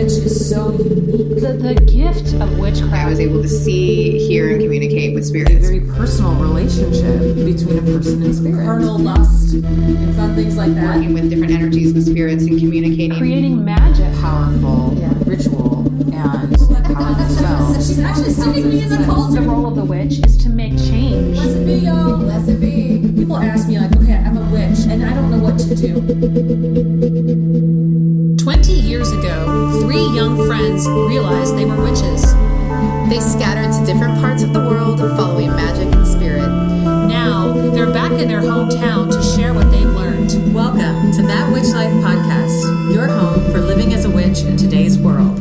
witch is so unique. The gift of witchcraft. I was able to see, hear, and communicate with spirits. A very personal relationship between a person and spirit. Carnal lust and fun things like that. Working with different energies and spirits and communicating. Creating magic. Powerful ritual and powerful spell. She's actually sticking me in the cult. The role of the witch is to make change. Blessed be, y'all. Blessed be. People ask me like, okay, I'm a witch and I don't know what to do. 20 years ago, 3 young friends realized they were witches. They scattered to different parts of the world following magic and spirit. Now, they're back in their hometown to share what they've learned. Welcome to That Witch Life podcast, your home for living as a witch in today's world.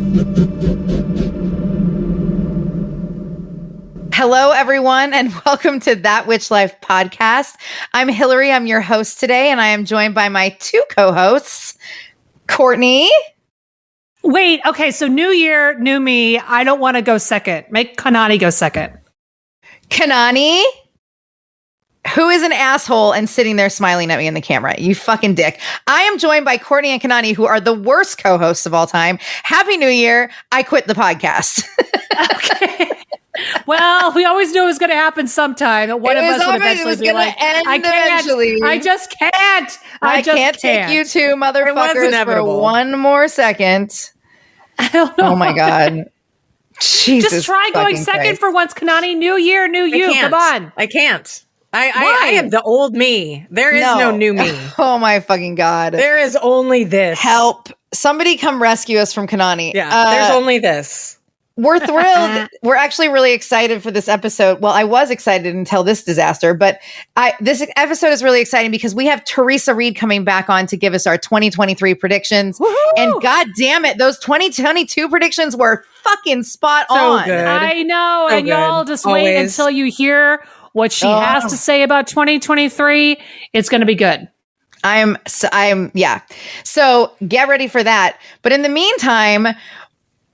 Hello, everyone, and welcome to That Witch Life podcast. I'm Hillary. I'm your host today, and I am joined by my 2 co-hosts, Courtney. Wait, okay, so new year, new me. I don't want to go second. Make Kanani go second. Kanani, who is an asshole and sitting there smiling at me in the camera. You fucking dick. I am joined by Courtney and Kanani, who are the worst co-hosts of all time. Happy New Year. I quit the podcast. Okay. Well, we always knew it was going to happen sometime. One of us would eventually be like, I can't. Eventually. I just can't. I can't take you two motherfuckers for one more second. I don't know. Oh my God. Jesus. Just try going second Christ. for once, Kanani. New year, new you. Come on. I can't. I am the old me. There is no new me. Oh my fucking God. There is only this. Help. Somebody come rescue us from Kanani. Yeah, there's only this. We're thrilled. We're actually really excited for this episode. Well, I was excited until this disaster, but this episode is really exciting because we have Theresa Reed coming back on to give us our 2023 predictions. Woo-hoo! And God damn it, those 2022 predictions were fucking spot on. Good. I know. So and y'all just Always. wait until you hear what she has to say about 2023. It's going to be good. Yeah. So get ready for that. But in the meantime,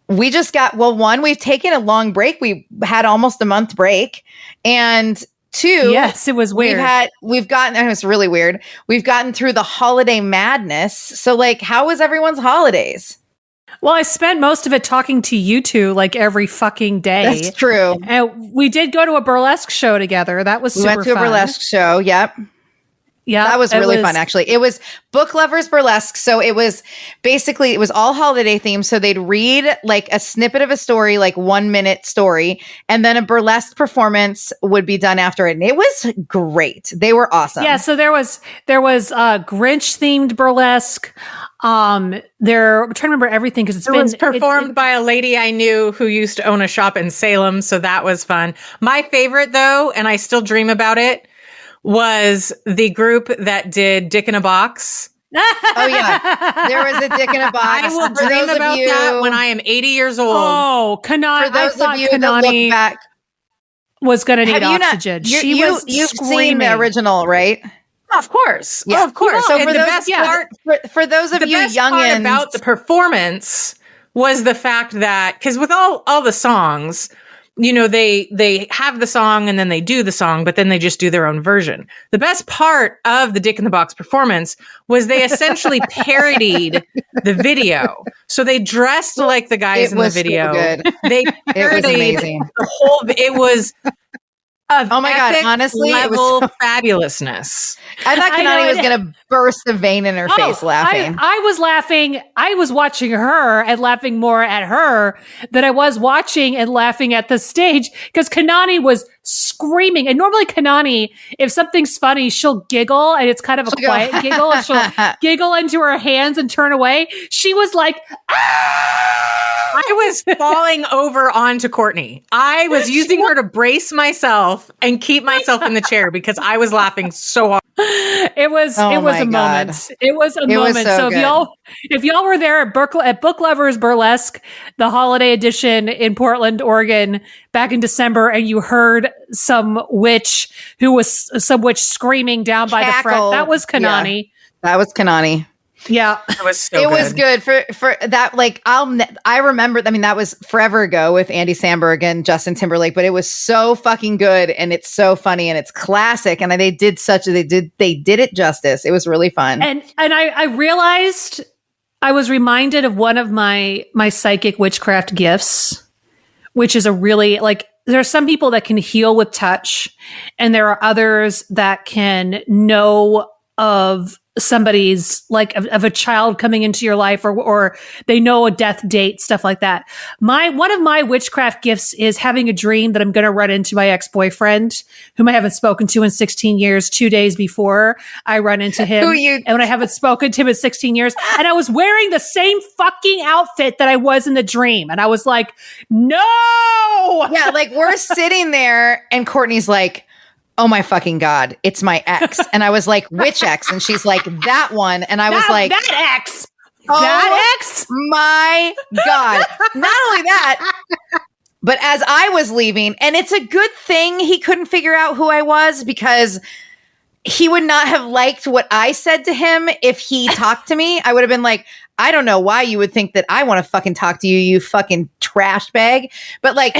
we just got, we've taken a long break. We had almost a month break. And 2, yes, it was weird. It was really weird. We've gotten through the holiday madness. So how was everyone's holidays? Well, I spent most of it talking to you two every fucking day. That's true. And we did go to a burlesque show together. That was super fun. We went to a burlesque show. Yep. Yeah, that was really fun, actually. It was Book Lovers Burlesque. So it was all holiday themed. So they'd read a snippet of a story, 1 minute story, and then a burlesque performance would be done after it. And it was great. They were awesome. Yeah. So there was Grinch themed burlesque. I'm trying to remember everything because it was performed by a lady I knew who used to own a shop in Salem. So that was fun. My favorite, though, and I still dream about it, was the group that did Dick in a Box. Oh yeah, there was a Dick in a Box. I will dream about that when I am 80 years old. Oh, Kanani! For those of you Kanani that look back, was going to need oxygen. You've seen the original, right? Of course, yeah. Of course. So and for the those, best part, for those of you youngins, about the performance was the fact that because with all the songs. They have the song and then they do the song, but then they just do their own version. The best part of the Dick in the Box performance was they essentially parodied the video. So they dressed like the guys in the video. So good. They parodied amazing. The whole. It was. Oh my God! Honestly, level it was fabulousness. I thought Kanani was going to burst a vein in her face laughing. I was laughing. I was watching her and laughing more at her than I was watching and laughing at the stage because Kanani was screaming. And normally Kanani, if something's funny, she'll giggle and it's kind of a quiet giggle. And she'll giggle into her hands and turn away. She was like, ah! I was falling over onto Courtney. I was using her to brace myself and keep myself in the chair because I was laughing so hard. It was a moment. It was a moment. So if y'all were there at Book Lovers Burlesque, the holiday edition in Portland, Oregon, back in December, and you heard some witch screaming down by the front, that was Kanani. Yeah, that was Kanani. Yeah, it was so it good. was good for that. I remember. I mean, that was forever ago with Andy Samberg and Justin Timberlake, but it was so fucking good and it's so funny and it's classic. And they did it justice. It was really fun. And I realized I was reminded of one of my psychic witchcraft gifts, which is a really like, there are some people that can heal with touch, and there are others that can know of somebody's like of a child coming into your life, or they know a death date, stuff like that. One of my witchcraft gifts is having a dream that I'm going to run into my ex-boyfriend, whom I haven't spoken to in 16 years, 2 days before I run into him. And when I haven't spoken to him in 16 years, and I was wearing the same fucking outfit that I was in the dream. And I was like, no! Yeah, like we're sitting there and Courtney's like, oh my fucking God, it's my ex. And I was like, which ex? And she's like, that one. And I was like, that ex. Oh, that ex? My God. Not only that, but as I was leaving, and it's a good thing he couldn't figure out who I was, because he would not have liked what I said to him if he talked to me. I would have been like, I don't know why you would think that I want to fucking talk to you, you fucking trash bag. But like,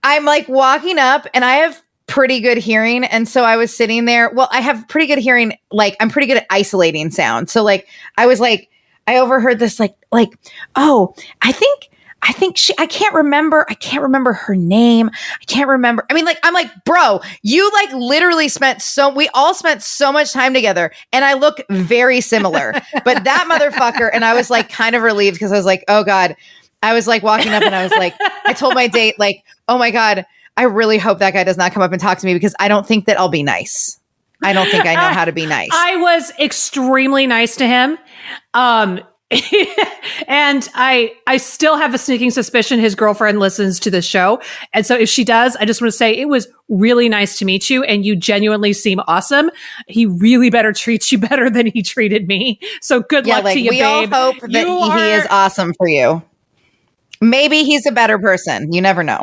I'm like walking up and I have pretty good hearing. And so I was sitting there. Well, I have pretty good hearing. Like I'm pretty good at isolating sound. So like, I was like, I overheard this like, oh, I think I can't remember her name. I can't remember. I mean, like, I'm like, bro, you like literally we all spent so much time together and I look very similar, but that motherfucker. And I was like kind of relieved because I was like, oh God. I was like walking up and I was like, I told my date, like, oh my God, I really hope that guy does not come up and talk to me because I don't think that I'll be nice. I don't think I know how to be nice. I was extremely nice to him. And I still have a sneaking suspicion his girlfriend listens to this show. And so if she does, I just want to say it was really nice to meet you and you genuinely seem awesome. He really better treat you better than he treated me. So good luck to you, we babe. We all hope that he is awesome for you. Maybe he's a better person. You never know.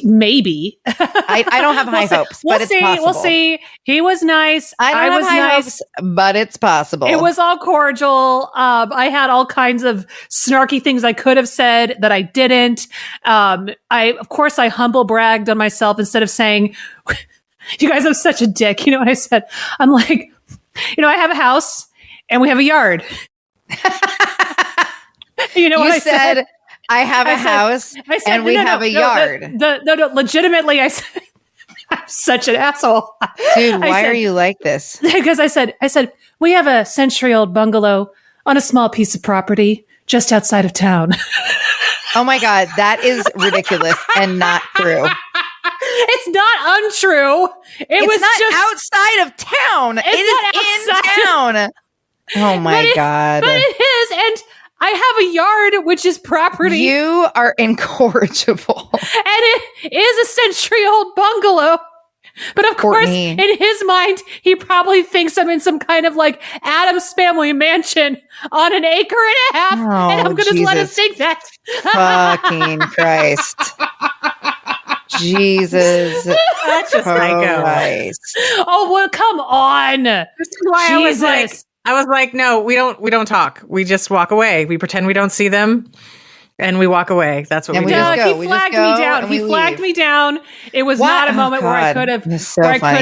Maybe. I don't have high hopes, but it's possible. We'll see. He was nice. I was high hopes, but it's possible. It was all cordial. I had all kinds of snarky things I could have said that I didn't. Of course, I humble bragged on myself instead of saying, you guys, I'm such a dick. You know what I said? I'm like, I have a house and we have a yard. You know what I said? I have a house and we have a yard. No, legitimately, I said, I'm such an asshole. Dude, why are you like this? Because I said, we have a century-old bungalow on a small piece of property just outside of town. Oh my God, that is ridiculous and not true. It's not untrue. It's not just outside of town. It is in town. Oh my God. But it is, and I have a yard, which is property. You are incorrigible. And it is a century-old bungalow. But of course, in his mind, he probably thinks I'm in some kind of like Addams Family mansion on an acre and a half. And I'm going to let him think that. Fucking Christ. Jesus. That's just Christ. Oh, well, come on. This is why I was like, no, we don't talk. We just walk away. We pretend we don't see them and we walk away. That's what we do. He flagged me down. He flagged me down. It was not a moment where I could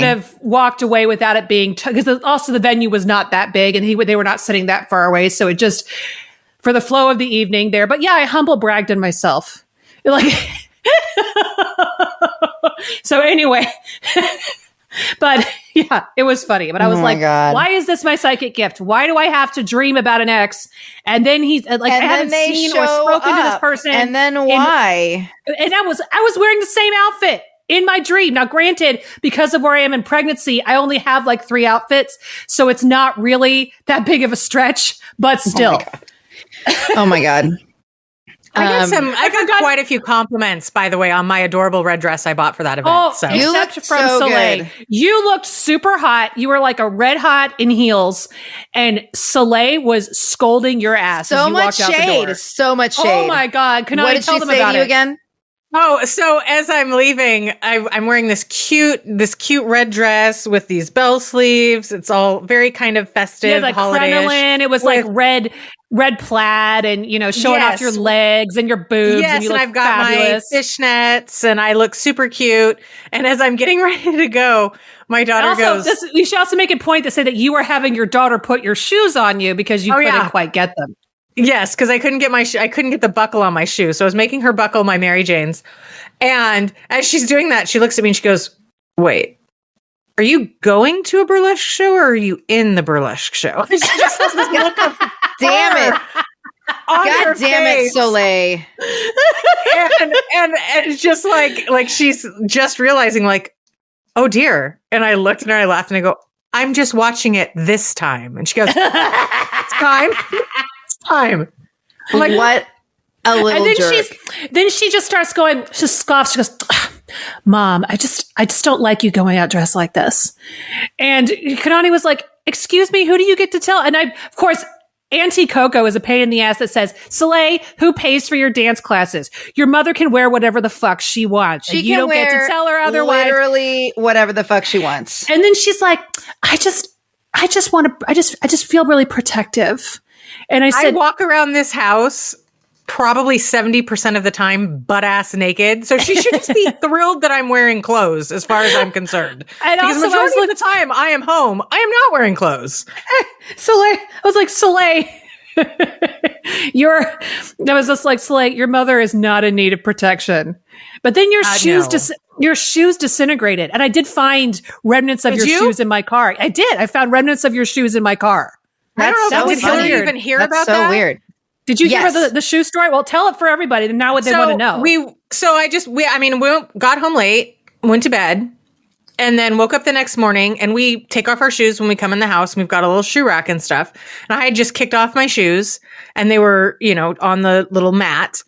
have walked away without it being, because also the venue was not that big and they were not sitting that far away. So it just, for the flow of the evening there. But yeah, I humble bragged on myself. Like, so anyway, but yeah, it was funny. But I was like, why is this my psychic gift? Why do I have to dream about an ex? And then he's like, I haven't seen or spoken to this person. And then why? And I was wearing the same outfit in my dream. Now, granted, because of where I am in pregnancy, I only have like 3 outfits. So it's not really that big of a stretch, but still. Oh my God. I got quite a few compliments, by the way, on my adorable red dress I bought for that event. Oh, so. You looked from so Soleil. Good. You looked super hot. You were like a red hot in heels, and Soleil was scolding your ass. So as you much walked out the shade. door. So much shade. Oh my God! Can what I did tell she them say about to you it again? Oh, so as I'm leaving, I'm wearing this cute red dress with these bell sleeves. It's all very kind of festive, like holiday-ish. crinoline. It was like red red plaid and, showing off your legs and your boobs. Yes, and you and look I've got fabulous. my fishnets and I look super cute. And as I'm getting ready to go, my daughter goes... You should also make a point to say that you were having your daughter put your shoes on you because you couldn't quite get them. Yes, because I couldn't get I couldn't get the buckle on my shoe. So I was making her buckle my Mary Jane's. And as she's doing that, she looks at me and she goes, wait, are you going to a burlesque show or are you in the burlesque show? And she just has this look of Damn it. God damn it, Soleil. and it's just like she's just realizing like, oh dear. And I looked at her, I laughed and I go, I'm just watching it this time. And she goes, it's time. It's time. I'm like, what a little jerk. Then she just starts going, she scoffs, she goes, Mom, I just don't like you going out dressed like this. And Kanani was like, excuse me, who do you get to tell? And of course, Auntie Coco is a pain in the ass that says, Soleil, who pays for your dance classes? Your mother can wear whatever the fuck she wants. She you don't get to tell her otherwise. Literally whatever the fuck she wants. And then she's like, I just feel really protective. And I said, I walk around this house probably 70% of the time butt ass naked. So she should just be thrilled that I'm wearing clothes as far as I'm concerned. And because also, majority of the time I am home, I am not wearing clothes. Soleil, I was like, Soleil, Soleil, your mother is not in need of protection. But then your shoes disintegrated. And I did find remnants of your shoes in my car. I did. I found remnants of your shoes in my car. I don't know. Did Hillary even hear about that? So weird. Did you hear about the shoe story? Well, tell it for everybody. Now what they want to know. We got home late, went to bed, and then woke up the next morning and we take off our shoes when we come in the house. And we've got a little shoe rack and stuff. And I had just kicked off my shoes and they were, on the little mat.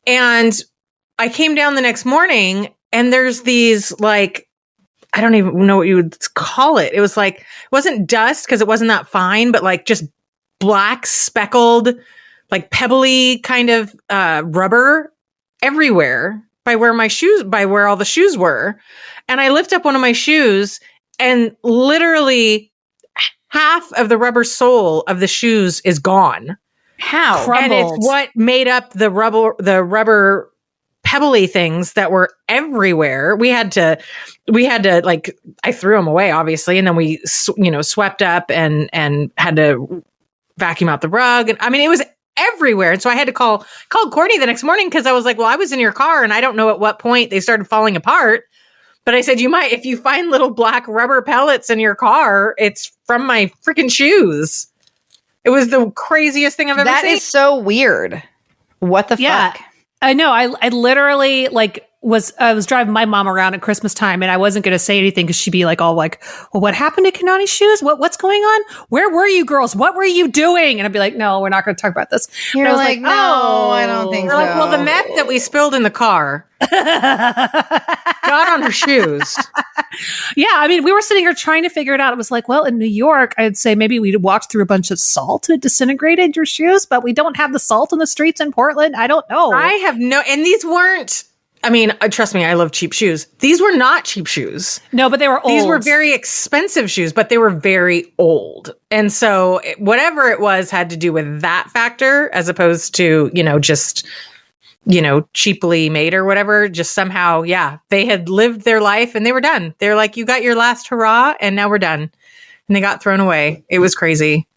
And I came down the next morning and there's these like, I don't even know what you would call it. It was like, it wasn't dust because it wasn't that fine, but like just black speckled, like pebbly kind of rubber everywhere by where all the shoes were. And I lift up one of my shoes and literally half of the rubber sole of the shoes is gone. How? And it's what made up the rubber pebbly things that were everywhere. We had to like, I threw them away obviously. And then we, swept up and had to vacuum out the rug. And I mean, it was everywhere. And so I had to call Courtney the next morning because I was like, well, I was in your car and I don't know at what point they started falling apart. But I said, if you find little black rubber pellets in your car, it's from my freaking shoes. It was the craziest thing I've ever seen. That is so weird. What the fuck? I know. I literally I was driving my mom around at Christmas time and I wasn't going to say anything because she'd be like, all like, well, what happened to Kanani's shoes? What's going on? Where were you girls? What were you doing? And I'd be like, no, we're not going to talk about this. You're like, no, I don't think so. Like, well, the meth that we spilled in the car got on her shoes. Yeah. I mean, we were sitting here trying to figure it out. It was like, well, in New York, I'd say maybe we'd walked through a bunch of salt and it disintegrated your shoes, but we don't have the salt on the streets in Portland. I don't know. I have and these weren't, I mean, trust me, I love cheap shoes. These were not cheap shoes. No, but they were old. These were very expensive shoes, but they were very old. And so whatever it was had to do with that factor as opposed to, just, cheaply made or whatever. Just somehow, they had lived their life and they were done. They're like, you got your last hurrah and now we're done. And they got thrown away. It was crazy.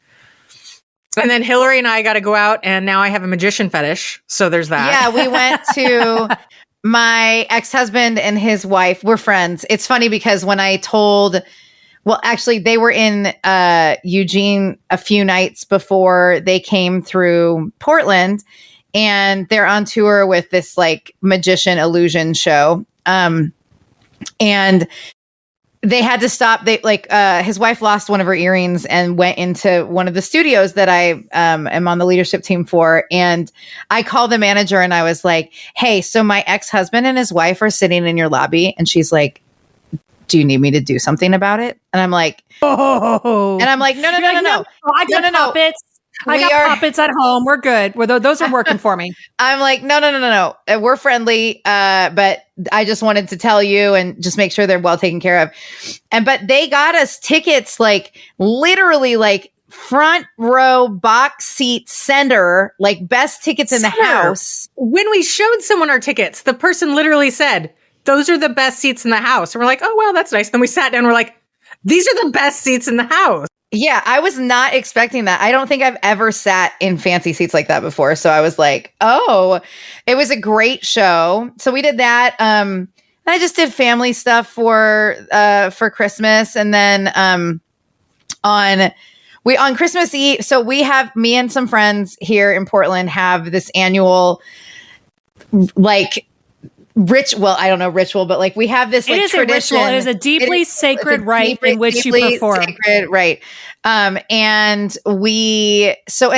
And then Hillary and I got to go out and now I have a magician fetish. So there's that. Yeah, we went to... My ex-husband and his wife were friends. It's funny because when I actually they were in Eugene a few nights before they came through Portland and they're on tour with this like magician illusion show. And they had to stop. His wife lost one of her earrings and went into one of the studios that I am on the leadership team for. And I called the manager and I was like, hey, so my ex-husband and his wife are sitting in your lobby. And she's like, do you need me to do something about it? And I'm like, no. I got puppets. I got puppets at home. We're good. Those are working for me. I'm like, no. We're friendly. But I just wanted to tell you and just make sure they're well taken care of. But they got us tickets, like literally like front row box seat center, like best tickets in the house. When we showed someone our tickets, the person literally said, those are the best seats in the house. And we're like, oh, well, that's nice. Then we sat down and we're like, these are the best seats in the house. Yeah, I was not expecting that. I don't think I've ever sat in fancy seats like that before. So I was like, oh, it was a great show. So we did that. I just did family stuff for Christmas. And then on Christmas Eve, so we have, me and some friends here in Portland have this annual like I don't know ritual, but like we have this like tradition. It is a deeply sacred rite in which you perform. Sacred rite. And we go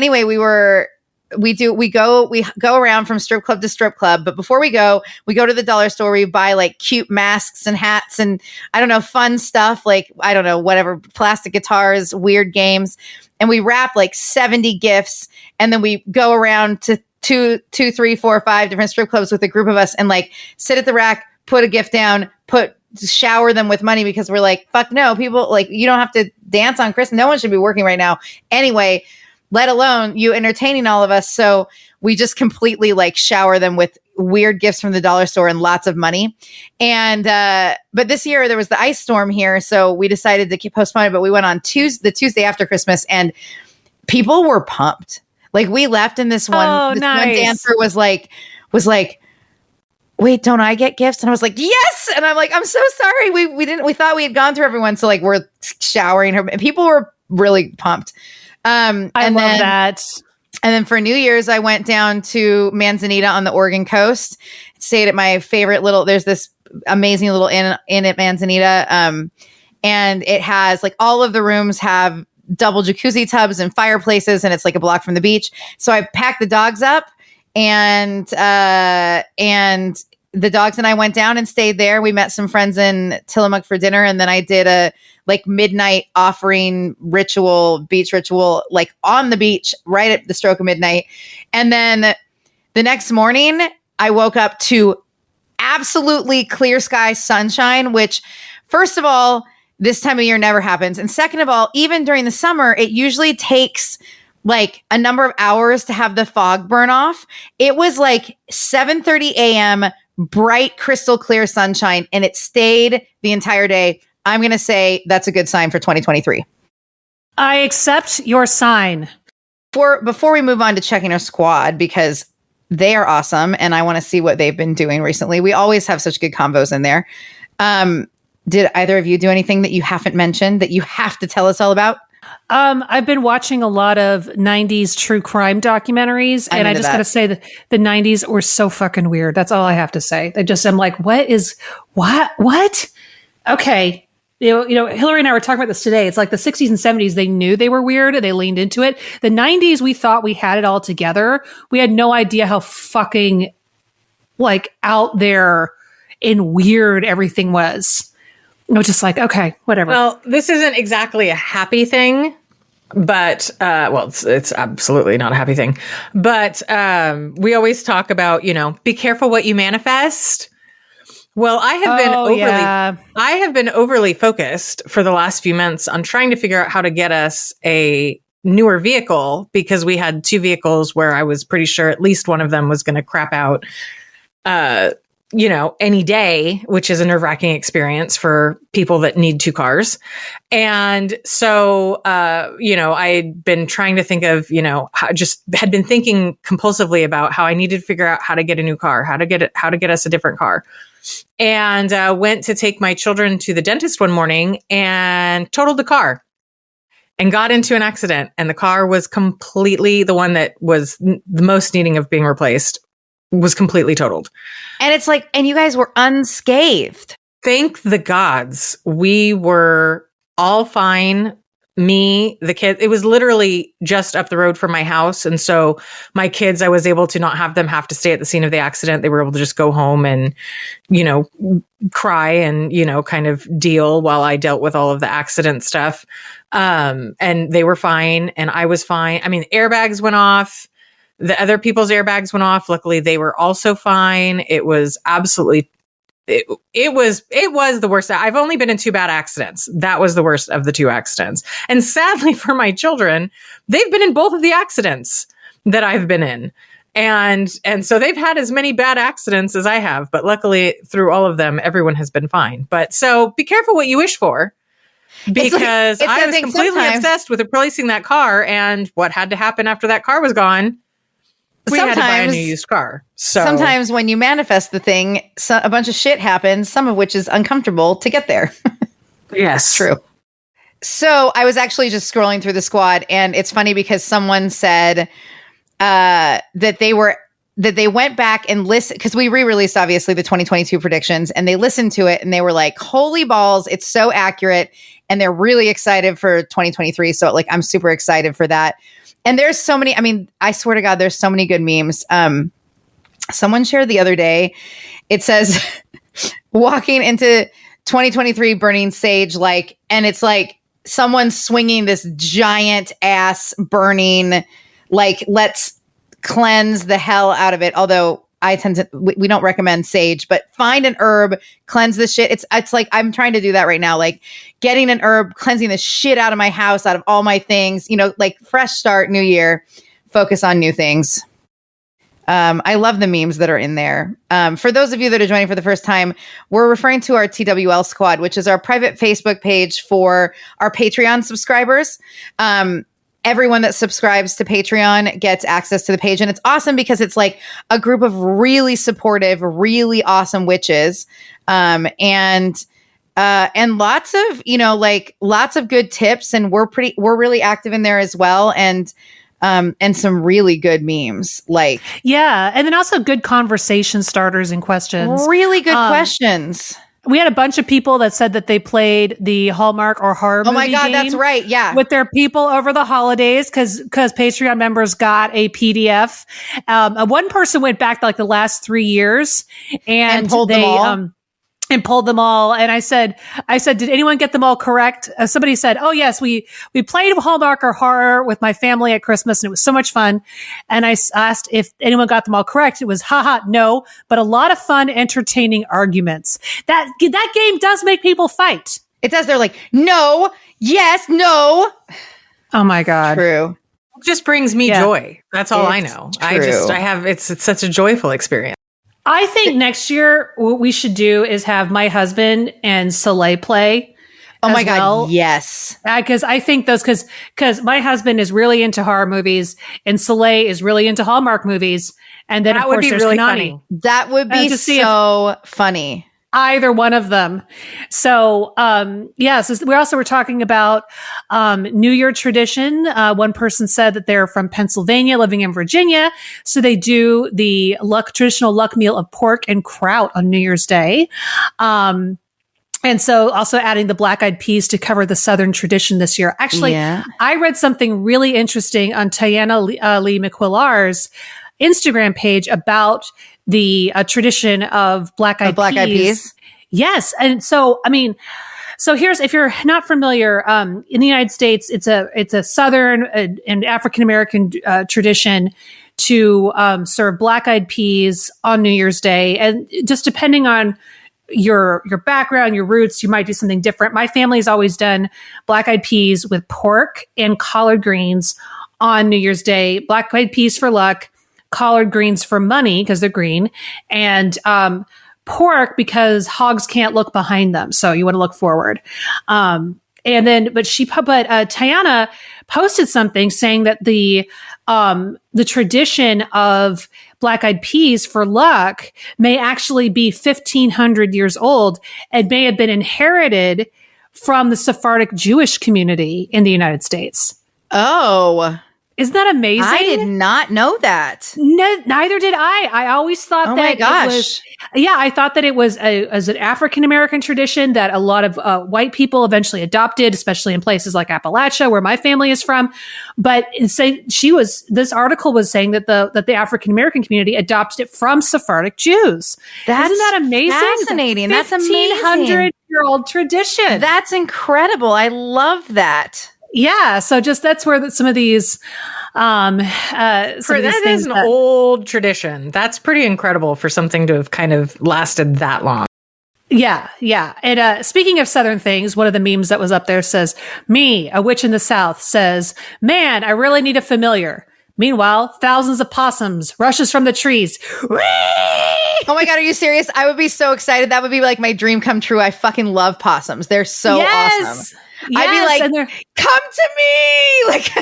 around from strip club to strip club, but before we go to the dollar store, we buy like cute masks and hats and I don't know, fun stuff, like, I don't know, whatever, plastic guitars, weird games. And we wrap like 70 gifts. And then we go around to 2, 3, 4, 5 different strip clubs with a group of us and like sit at the rack, put a gift down, shower them with money because we're like, fuck no, people, like, you don't have to dance on Christmas. No one should be working right now anyway, let alone you entertaining all of us. So we just completely like shower them with weird gifts from the dollar store and lots of money. And, but this year there was the ice storm here. So we decided to postpone it, but we went on the Tuesday after Christmas and people were pumped. Like we left and this one dancer was like, wait, don't I get gifts? And I was like, yes. And I'm like, I'm so sorry. We thought we had gone through everyone. So like we're showering her and people were really pumped. I love that. And then for New Year's, I went down to Manzanita on the Oregon coast, stayed at my favorite there's this amazing little inn at Manzanita. And it has like all of the rooms have double jacuzzi tubs and fireplaces, and it's like a block from the beach. So I packed the dogs up and the dogs and I went down and stayed there. We met some friends in Tillamook for dinner. And then I did a like midnight offering beach ritual, like on the beach, right at the stroke of midnight. And then the next morning I woke up to absolutely clear sky sunshine, which first of all, this time of year never happens. And second of all, even during the summer, it usually takes like a number of hours to have the fog burn off. It was like 7:30 a.m., bright, crystal clear sunshine, and it stayed the entire day. I'm going to say that's a good sign for 2023. I accept your sign. Before we move on to checking our squad, because they are awesome, and I want to see what they've been doing recently. We always have such good combos in there. Did either of you do anything that you haven't mentioned that you have to tell us all about? I've been watching a lot of 90s true crime documentaries, and I just got to say that the 90s were so fucking weird. That's all I have to say. I'm like, what? Okay. You know, Hillary and I were talking about this today. It's like the 60s and 70s, they knew they were weird and they leaned into it. The 90s, we thought we had it all together. We had no idea how fucking like out there and weird everything was. It was just like, okay, whatever. Well, this isn't exactly a happy thing, but, it's absolutely not a happy thing. But we always talk about, be careful what you manifest. Well, I have been overly focused for the last few months on trying to figure out how to get us a newer vehicle, because we had 2 vehicles where I was pretty sure at least one of them was going to crap out, any day, which is a nerve-wracking experience for people that need 2 cars. And so, I'd been trying to think of, had been thinking compulsively about how I needed to figure out how to get a new car, how to get us a different car. And went to take my children to the dentist one morning and totaled the car and got into an accident. And the car was completely, the one that was the most needing of being replaced, was completely totaled. And it's like, and you guys were unscathed. Thank the gods. We were all fine. Me, the kids, it was literally just up the road from my house. And so my kids, I was able to not have them have to stay at the scene of the accident. They were able to just go home and, cry and, kind of deal while I dealt with all of the accident stuff. And they were fine and I was fine. I mean, airbags went off. The other people's airbags went off. Luckily, they were also fine. It was absolutely it was the worst. I've only been in 2 bad accidents. That was the worst of the 2 accidents. And sadly for my children, they've been in both of the accidents that I've been in. And so they've had as many bad accidents as I have, but luckily through all of them, everyone has been fine. But so be careful what you wish for, because I was completely obsessed with replacing that car. And what had to happen after that car was gone? We had to buy a new used car. So sometimes when you manifest the thing, a bunch of shit happens, some of which is uncomfortable to get there. yes, true. So I was actually just scrolling through the squad, and it's funny because someone said that they went back and listened, because we re-released obviously the 2022 predictions, and they listened to it and they were like, holy balls, it's so accurate, and they're really excited for 2023. So like, I'm super excited for that. And there's so many, I mean, I swear to God, there's so many good memes. Someone shared the other day, it says, walking into 2023 burning sage, like, and it's like someone swinging this giant ass burning, like, let's cleanse the hell out of it. Although I tend to, we don't recommend sage, but find an herb, cleanse the shit. It's like, I'm trying to do that right now. Like getting an herb, cleansing the shit out of my house, out of all my things, you know, like fresh start, new year, focus on new things. I love the memes that are in there. For those of you that are joining for the first time, we're referring to our TWL squad, which is our private Facebook page for our Patreon subscribers. Everyone that subscribes to Patreon gets access to the page. And it's awesome because it's like a group of really supportive, really awesome witches. And lots of, you know, like lots of good tips. And we're really active in there as well. And some really good memes. Like, yeah. And then also good conversation starters and questions. Really good questions. We had a bunch of people that said that they played the Hallmark or horror movie. Oh my God, game that's right. Yeah. with their people over the holidays because Patreon members got a PDF. One person went back to like the last 3 years and pulled them all. And pulled them all. And I said, did anyone get them all correct? Somebody said, oh yes, we played Hallmark or horror with my family at Christmas and it was so much fun. And I asked if anyone got them all correct. It was haha, no, but a lot of fun, entertaining arguments. That game does make people fight. It does. They're like, no, yes, no. Oh my God. True. it just brings me joy. That's all I know. True. It's such a joyful experience. I think next year what we should do is have my husband and Soleil play. Oh my God. Yes. Because I think because my husband is really into horror movies and Soleil is really into Hallmark movies. And then, that of would course, be there's really Kanani. funny. That would be so funny. Either one of them. So, so we also were talking about New Year tradition. One person said that they're from Pennsylvania, living in Virginia. So they do the traditional luck meal of pork and kraut on New Year's Day. And so also adding the black-eyed peas to cover the Southern tradition this year. Actually, I read something really interesting on Tiana Lee McQuillar's Instagram page about the tradition of black-eyed peas. Yes. And so, here's, if you're not familiar, in the United States, it's a Southern and African-American tradition to serve black-eyed peas on New Year's Day. And just depending on your background, your roots, you might do something different. My family's always done black-eyed peas with pork and collard greens on New Year's Day. Black-eyed peas for luck, collard greens for money because they're green, and pork because hogs can't look behind them, so you want to look forward. Tiana posted something saying that the tradition of black-eyed peas for luck may actually be 1,500 years old and may have been inherited from the Sephardic Jewish community in the United States. Oh. Isn't that amazing? I did not know that. No, neither did I. I always thought that my gosh. it was. Yeah, I thought that it was as an African American tradition that a lot of white people eventually adopted, especially in places like Appalachia, where my family is from. But this article was saying that the African American community adopted it from Sephardic Jews. Isn't that amazing? Fascinating. That's amazing. 1,500-year-old tradition. That's incredible. I love that. Yeah, so just that's where some of these that is an old tradition. That's pretty incredible for something to have kind of lasted that long. Yeah, yeah. And speaking of Southern things, one of the memes that was up there says, "Me, a witch in the South, says, man, I really need a familiar. Meanwhile, thousands of possums rushes from the trees. Whee! Oh my God, are you serious? I would be so excited. That would be like my dream come true. I fucking love possums. They're so awesome. I'd be like, come to me. Like,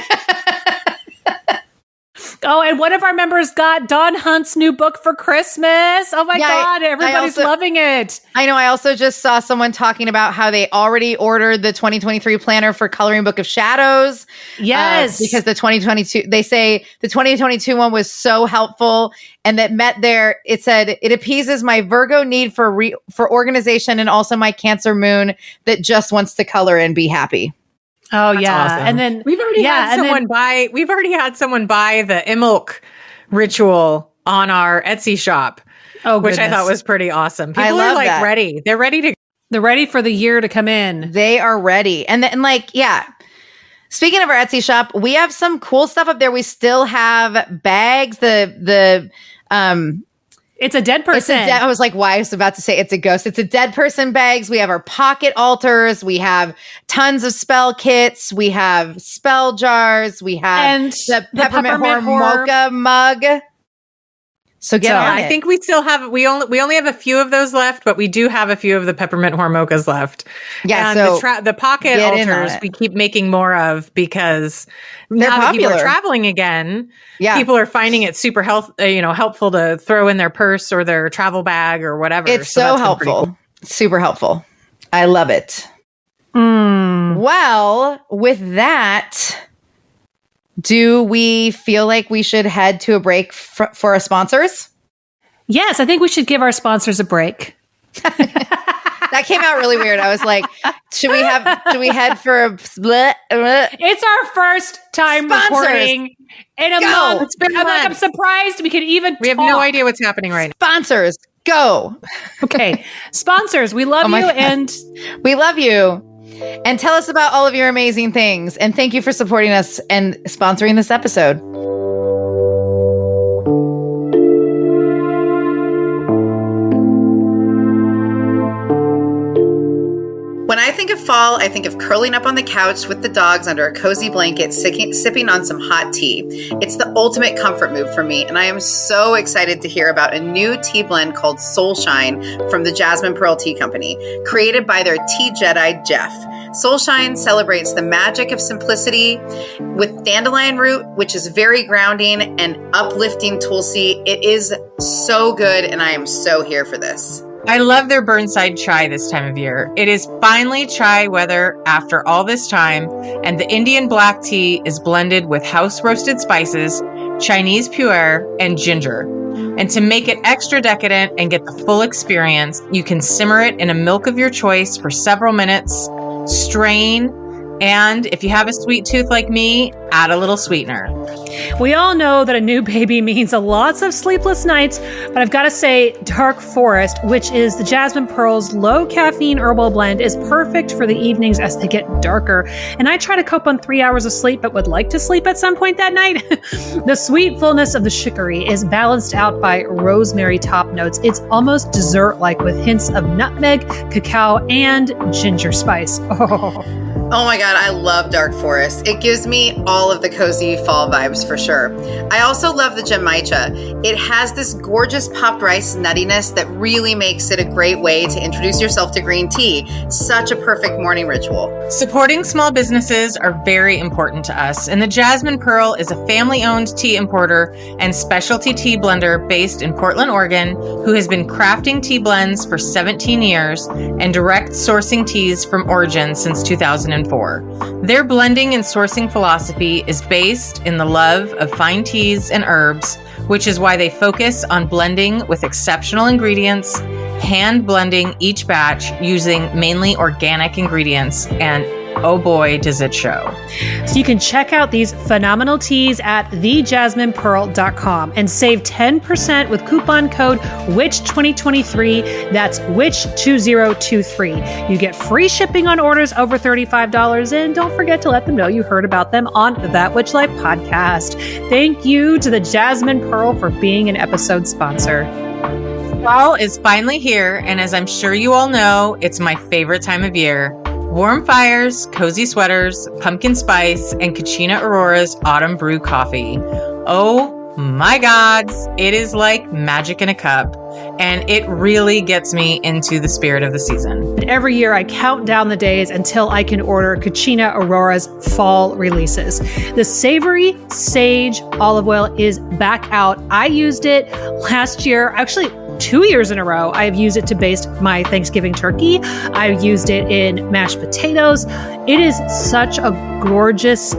oh, and one of our members got Dawn Hunt's new book for Christmas. Oh my God, everybody's loving it. I know. I also just saw someone talking about how they already ordered the 2023 planner for Coloring Book of Shadows. Yes. Because the 2022, they say the 2022 one was so helpful and that met there. It said, it appeases my Virgo need for organization and also my Cancer moon that just wants to color and be happy. Oh, That's yeah. awesome. And then we've already had someone buy the Imulk ritual on our Etsy shop, which I thought was pretty awesome. People are like ready. They're ready for the year to come in. They are ready. And then speaking of our Etsy shop, we have some cool stuff up there. We still have bags, it's a dead person. I was like, why? I was about to say it's a ghost. It's a dead person bags. We have our pocket altars. We have tons of spell kits. We have spell jars. We have the peppermint horror mocha mug. So get on it. I think we still have, we only have a few of those left, but we do have a few of the peppermint horror mochas left. Yeah. And so the pocket altars we keep making more of because they're now popular. That people are traveling again. Yeah. People are finding it super helpful to throw in their purse or their travel bag or whatever. It's so helpful. Cool. Super helpful. I love it. Well, with that, do we feel like we should head to a break for our sponsors? Yes, I think we should give our sponsors a break. That came out really weird. I was like, should we head for a split? It's our first time recording in a month. I'm surprised we could even We have no idea what's happening right now. Sponsors, go. Okay. Sponsors, we love you and we love you. And tell us about all of your amazing things. And thank you for supporting us and sponsoring this episode. When I think of fall, I think of curling up on the couch with the dogs under a cozy blanket, sipping on some hot tea. It's the ultimate comfort move for me, and I am so excited to hear about a new tea blend called Soul Shine from the Jasmine Pearl Tea Company, created by their tea Jedi, Jeff. Soul Shine celebrates the magic of simplicity with dandelion root, which is very grounding, and uplifting tulsi. It is so good, and I am so here for this. I love their Burnside chai this time of year. It is finally chai weather after all this time, and the Indian black tea is blended with house-roasted spices, Chinese pu'er, and ginger. And to make it extra decadent and get the full experience, you can simmer it in a milk of your choice for several minutes, strain, and if you have a sweet tooth like me, add a little sweetener. We all know that a new baby means lots of sleepless nights, but I've got to say Dark Forest, which is the Jasmine Pearl's low caffeine herbal blend, is perfect for the evenings as they get darker. And I try to cope on 3 hours of sleep, but would like to sleep at some point that night. The sweet fullness of the chicory is balanced out by rosemary top notes. It's almost dessert-like with hints of nutmeg, cacao, and ginger spice. Oh my God, I love Dark Forest. It gives me all of the cozy fall vibes for sure. I also love the Jamaica. It has this gorgeous popped rice nuttiness that really makes it a great way to introduce yourself to green tea. Such a perfect morning ritual. Supporting small businesses are very important to us, and the Jasmine Pearl is a family-owned tea importer and specialty tea blender based in Portland, Oregon, who has been crafting tea blends for 17 years and direct sourcing teas from origin since 2004. Their blending and sourcing philosophy is based in the love of fine teas and herbs, which is why they focus on blending with exceptional ingredients, hand blending each batch using mainly organic ingredients, and oh boy, does it show. So you can check out these phenomenal teas at thejasminepearl.com and save 10% with coupon code WITCH2023. That's WITCH2023. You get free shipping on orders over $35, and don't forget to let them know you heard about them on the That Witch Life podcast. Thank you to the Jasmine Pearl for being an episode sponsor. Fall is finally here, and as I'm sure you all know, it's my favorite time of year. Warm fires, cozy sweaters, pumpkin spice, and Kachina Aurora's autumn brew coffee. Oh my gods, it is like magic in a cup, and it really gets me into the spirit of the season. Every year I count down the days until I can order Kachina Aurora's fall releases. The savory sage olive oil is back out. I used it last year, actually 2 years in a row. I've used it to baste my Thanksgiving turkey. I've used it in mashed potatoes. It is such a gorgeous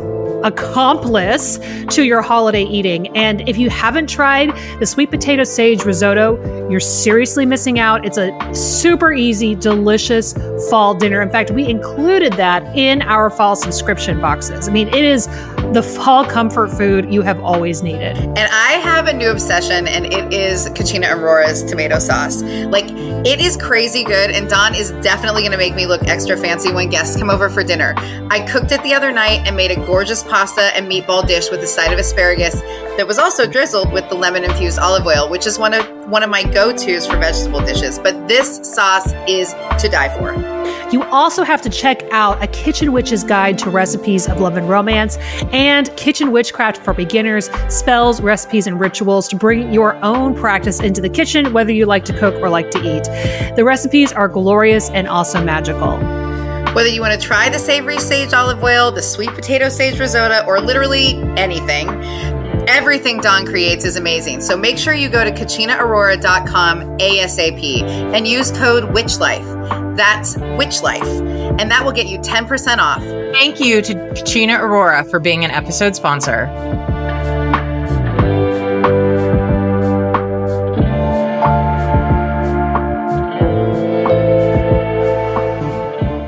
accomplice to your holiday eating. And if you haven't tried the sweet potato sage risotto, you're seriously missing out. It's a super easy, delicious fall dinner. In fact, we included that in our fall subscription boxes. I mean, it is the fall comfort food you have always needed. And I have a new obsession, and it is Kachina Aurora's tomato sauce. Like, it is crazy good, and Dawn is definitely going to make me look extra fancy when guests come over for dinner. I cooked it the other night and made a gorgeous pasta and meatball dish with a side of asparagus that was also drizzled with the lemon-infused olive oil, which is one of my go-tos for vegetable dishes. But this sauce is to die for. You also have to check out A Kitchen Witch's Guide to Recipes of Love and Romance and Kitchen Witchcraft for Beginners, spells, recipes, and rituals to bring your own practice into the kitchen, whether you like to cook or like to eat. The recipes are glorious and also magical. Whether you want to try the savory sage olive oil, the sweet potato sage risotto, or literally anything, everything Dawn creates is amazing. So make sure you go to KachinaAurora.com ASAP and use code WitchLife. That's WitchLife. And that will get you 10% off. Thank you to Kachina Aurora for being an episode sponsor.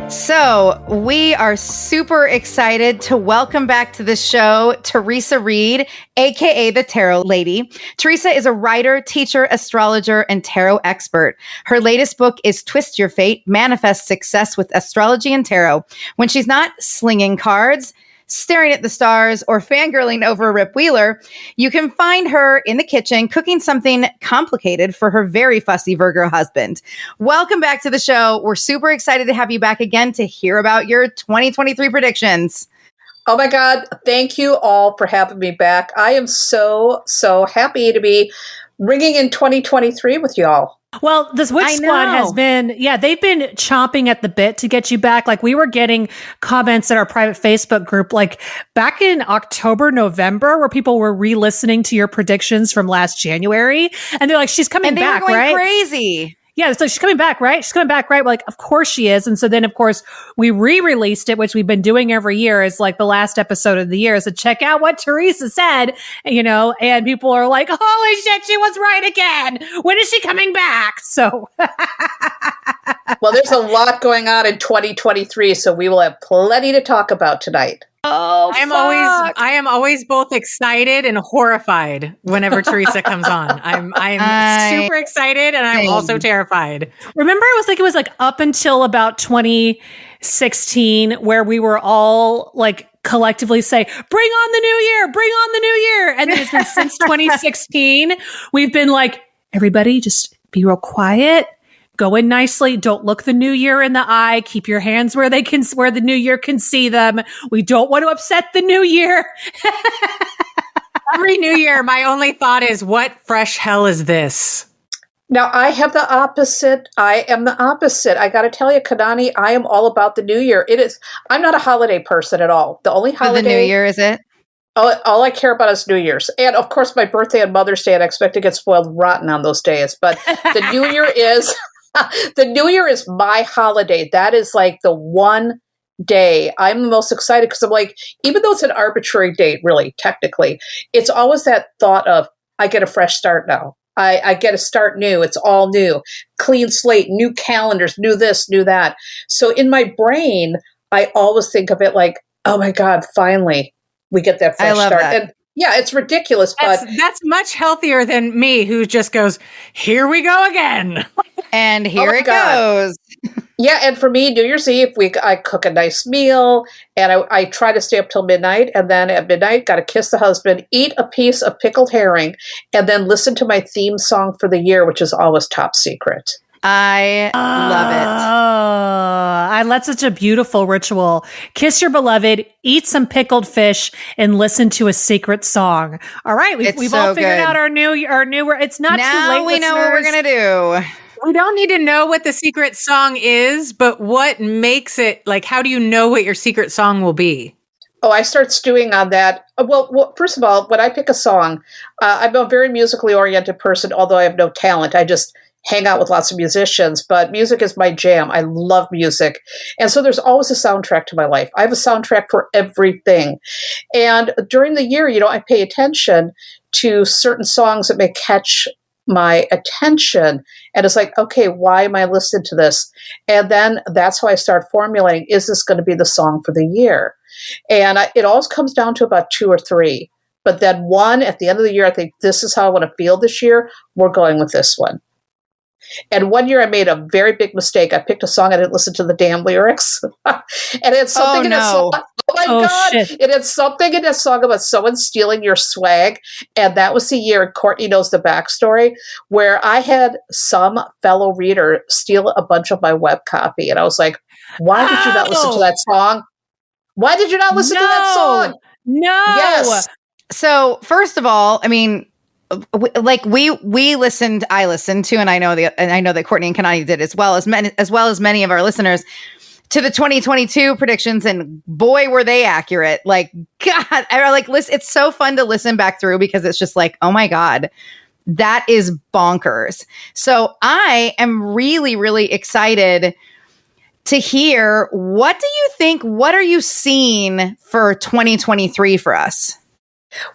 So we are super excited to welcome back to the show Theresa Reed, aka the Tarot Lady. Theresa is a writer, teacher, astrologer, and tarot expert. Her latest book is Twist Your Fate, Manifest Success with Astrology and Tarot. When she's not slinging cards, staring at the stars, or fangirling over a Rip Wheeler, you can find her in the kitchen cooking something complicated for her very fussy Virgo husband. Welcome back to the show. We're super excited to have you back again to hear about your 2023 predictions. Oh my God. Thank you all for having me back. I am so happy to be ringing in 2023 with y'all. Well, this Witch Squad has been, they've been chomping at the bit to get you back. Like, we were getting comments in our private Facebook group, like back in October, November, where people were re-listening to your predictions from last January. And they're like, she's coming back, going right? Crazy. Yeah, it's like, she's coming back, right? She's coming back, right? We're like, of course she is. And so then, of course, we re-released it, which we've been doing every year. It's like the last episode of the year. So check out what Theresa said, and people are like, holy shit, she was right again. When is she coming back? So. Well, there's a lot going on in 2023, so we will have plenty to talk about tonight. Oh, I am always both excited and horrified whenever Theresa comes on. I'm super excited, and I'm also terrified. Remember, it was like up until about 2016 where we were all like collectively say, bring on the new year, bring on the new year. And then it's been since 2016, we've been like, everybody just be real quiet. Go in nicely. Don't look the new year in the eye. Keep your hands where the new year can see them. We don't want to upset the new year. Every new year, my only thought is, what fresh hell is this? Now, I have the opposite. I am the opposite. I got to tell you, Kanani, I am all about the new year. I'm not a holiday person at all. The only holiday. The new year, is it? All I care about is New Year's. And of course, my birthday and Mother's Day, and I expect to get spoiled rotten on those days. But the New Year is... The New Year is my holiday. That is like the one day I'm the most excited, because I'm like, even though it's an arbitrary date, really, technically, it's always that thought of, I get a fresh start now. I get to start new. It's all new. Clean slate, new calendars, new this, new that. So in my brain, I always think of it like, oh my God, finally, we get that fresh start. That. And yeah, it's ridiculous, but that's much healthier than me, who just goes, here we go again. And here it goes. Yeah, and for me, New Year's Eve, I cook a nice meal, and I try to stay up till midnight, and then at midnight, got to kiss the husband, eat a piece of pickled herring, and then listen to my theme song for the year, which is always top secret. I love it. That's such a beautiful ritual. Kiss your beloved, eat some pickled fish, and listen to a secret song. All right, we've so all figured good. out our new. It's not Now too late. we know what we're listeners. gonna do. We don't need to know what the secret song is, but what makes it, like, how do you know what your secret song will be? Oh, I start stewing on that. Well, first of all, when I pick a song, I'm a very musically oriented person, although I have no talent. I just hang out with lots of musicians, but music is my jam. I love music. And so there's always a soundtrack to my life. I have a soundtrack for everything. And during the year, I pay attention to certain songs that may catch my attention. And it's like, okay, why am I listening to this? And then that's how I start formulating, is this going to be the song for the year? And it always comes down to about 2 or 3. But then one, at the end of the year, I think this is how I want to feel this year. We're going with this one. And one year I made a very big mistake. I picked a song, I didn't listen to the damn lyrics. And it had something in that song. Oh my God. Shit. It had something in that song about someone stealing your swag. And that was the year, Courtney knows the backstory, where I had some fellow reader steal a bunch of my web copy. And I was like, why did you not listen to that song? Why did you not listen to that song? No. Yes. So first of all, I mean, we listened. I listened to, and I know that Courtney and Kanani did as well as many of our listeners, to the 2022 predictions, and boy, were they accurate. Like, God, listen. It's so fun to listen back through because it's just like, oh my God, that is bonkers. So I am really, really excited to hear, what do you think? What are you seeing for 2023 for us?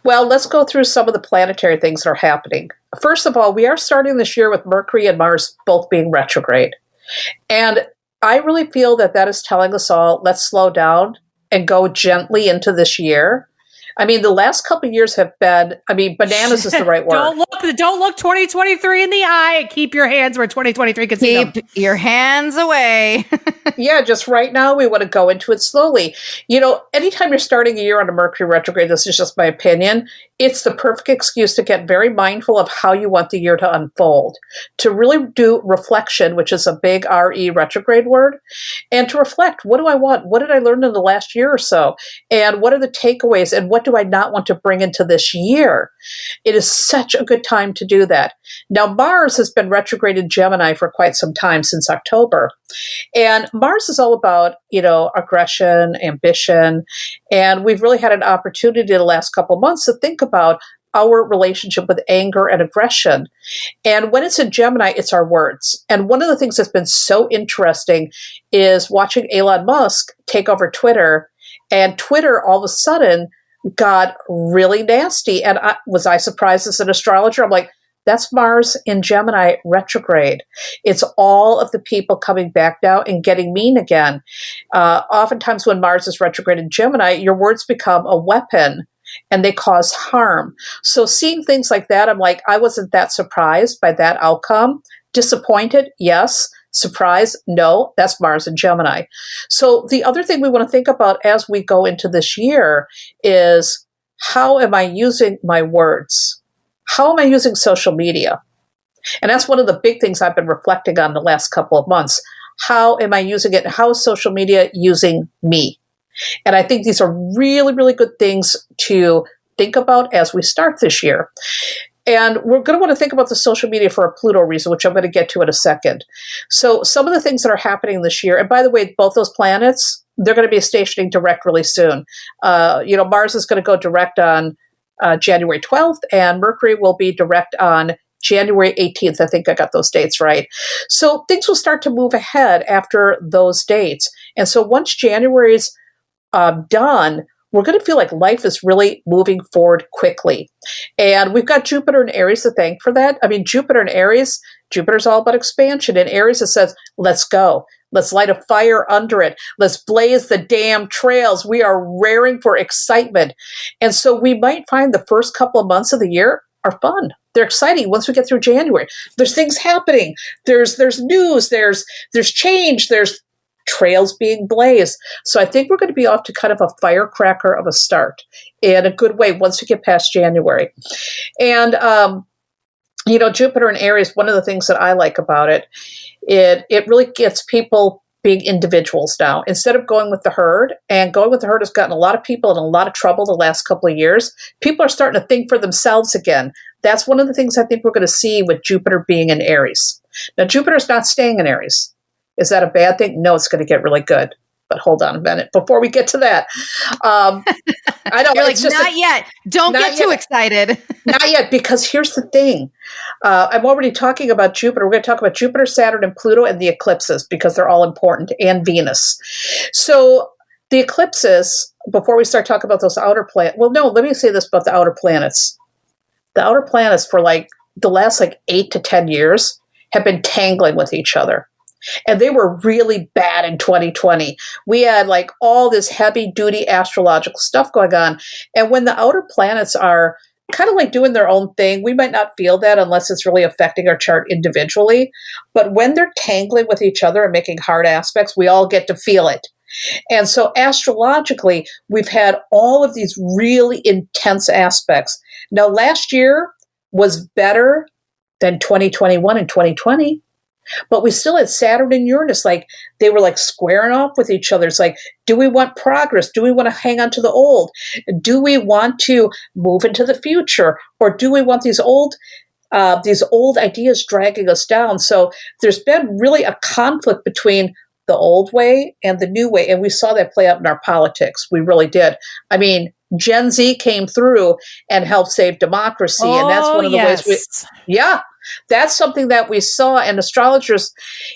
Well, let's go through some of the planetary things that are happening. First of all, we are starting this year with Mercury and Mars both being retrograde. And I really feel that is telling us all, let's slow down and go gently into this year. I mean, the last couple of years have been, bananas is the right word. Don't look 2023 in the eye and keep your hands where 2023 can see them. Keep your hands away. Yeah, just right now, we want to go into it slowly. Anytime you're starting a year on a Mercury retrograde, this is just my opinion, it's the perfect excuse to get very mindful of how you want the year to unfold, to really do reflection, which is a big RE retrograde word, and to reflect, what do I want? What did I learn in the last year or so? And what are the takeaways? And what do I not want to bring into this year? It is such a good time to do that. Now, Mars has been retrograde in Gemini for quite some time, since October. And Mars is all about, aggression, ambition. And we've really had an opportunity the last couple of months to think about our relationship with anger and aggression. And when it's in Gemini, it's our words. And one of the things that's been so interesting is watching Elon Musk take over Twitter. And Twitter all of a sudden got really nasty. And was I surprised as an astrologer? I'm like, that's Mars in Gemini retrograde. It's all of the people coming back now and getting mean again. Oftentimes when Mars is retrograde in Gemini, your words become a weapon and they cause harm. So seeing things like that, I'm like, I wasn't that surprised by that outcome. Disappointed? Yes. Surprised? No. That's Mars in Gemini. So the other thing we want to think about as we go into this year is, how am I using my words? How am I using social media? And that's one of the big things I've been reflecting on the last couple of months. How am I using it? How is social media using me? And I think these are really, really good things to think about as we start this year. And we're going to want to think about the social media for a Pluto reason, which I'm going to get to in a second. So some of the things that are happening this year, and by the way, both those planets, they're going to be stationing direct really soon. Mars is going to go direct on January 12th, and Mercury will be direct on January 18th. I think I got those dates right. So things will start to move ahead after those dates. And so once January's done, we're going to feel like life is really moving forward quickly. And we've got Jupiter in Aries to thank for that. I mean, Jupiter in Aries, Jupiter's all about expansion. In Aries, it says, let's go. Let's light a fire under it. Let's blaze the damn trails. We are raring for excitement. And so we might find the first couple of months of the year are fun. they're exciting once we get through January. There's things happening. There's news. There's change. There's trails being blazed. So I think we're going to be off to kind of a firecracker of a start in a good way once we get past January. And, Jupiter in Aries, one of the things that I like about it, it really gets people being individuals now. Instead of going with the herd, and going with the herd has gotten a lot of people in a lot of trouble the last couple of years, people are starting to think for themselves again. That's one of the things I think we're going to see with Jupiter being in Aries. Now, Jupiter's not staying in Aries. Is that a bad thing? No, it's going to get really good. But hold on a minute before we get to that. I know You're like, not yet. Don't get too excited. Not yet, because here's the thing. I'm already talking about Jupiter. We're going to talk about Jupiter, Saturn, and Pluto, and the eclipses, because they're all important, and Venus. So the eclipses, before we start talking about those outer planets, well, no, let me say this about the outer planets. The outer planets for the last 8 to 10 years have been tangling with each other. And they were really bad in 2020. We had all this heavy duty astrological stuff going on. And when the outer planets are kind of doing their own thing, we might not feel that unless it's really affecting our chart individually. But when they're tangling with each other and making hard aspects, we all get to feel it. And so astrologically, we've had all of these really intense aspects. Now, last year was better than 2021 and 2020. But we still had Saturn and Uranus, they were squaring off with each other. It's do we want progress? Do we want to hang on to the old? Do we want to move into the future? Or do we want these old ideas dragging us down? So there's been really a conflict between the old way and the new way. And we saw that play out in our politics. We really did. I mean, Gen Z came through and helped save democracy. And that's one of the ways that's something that we saw. And astrologers,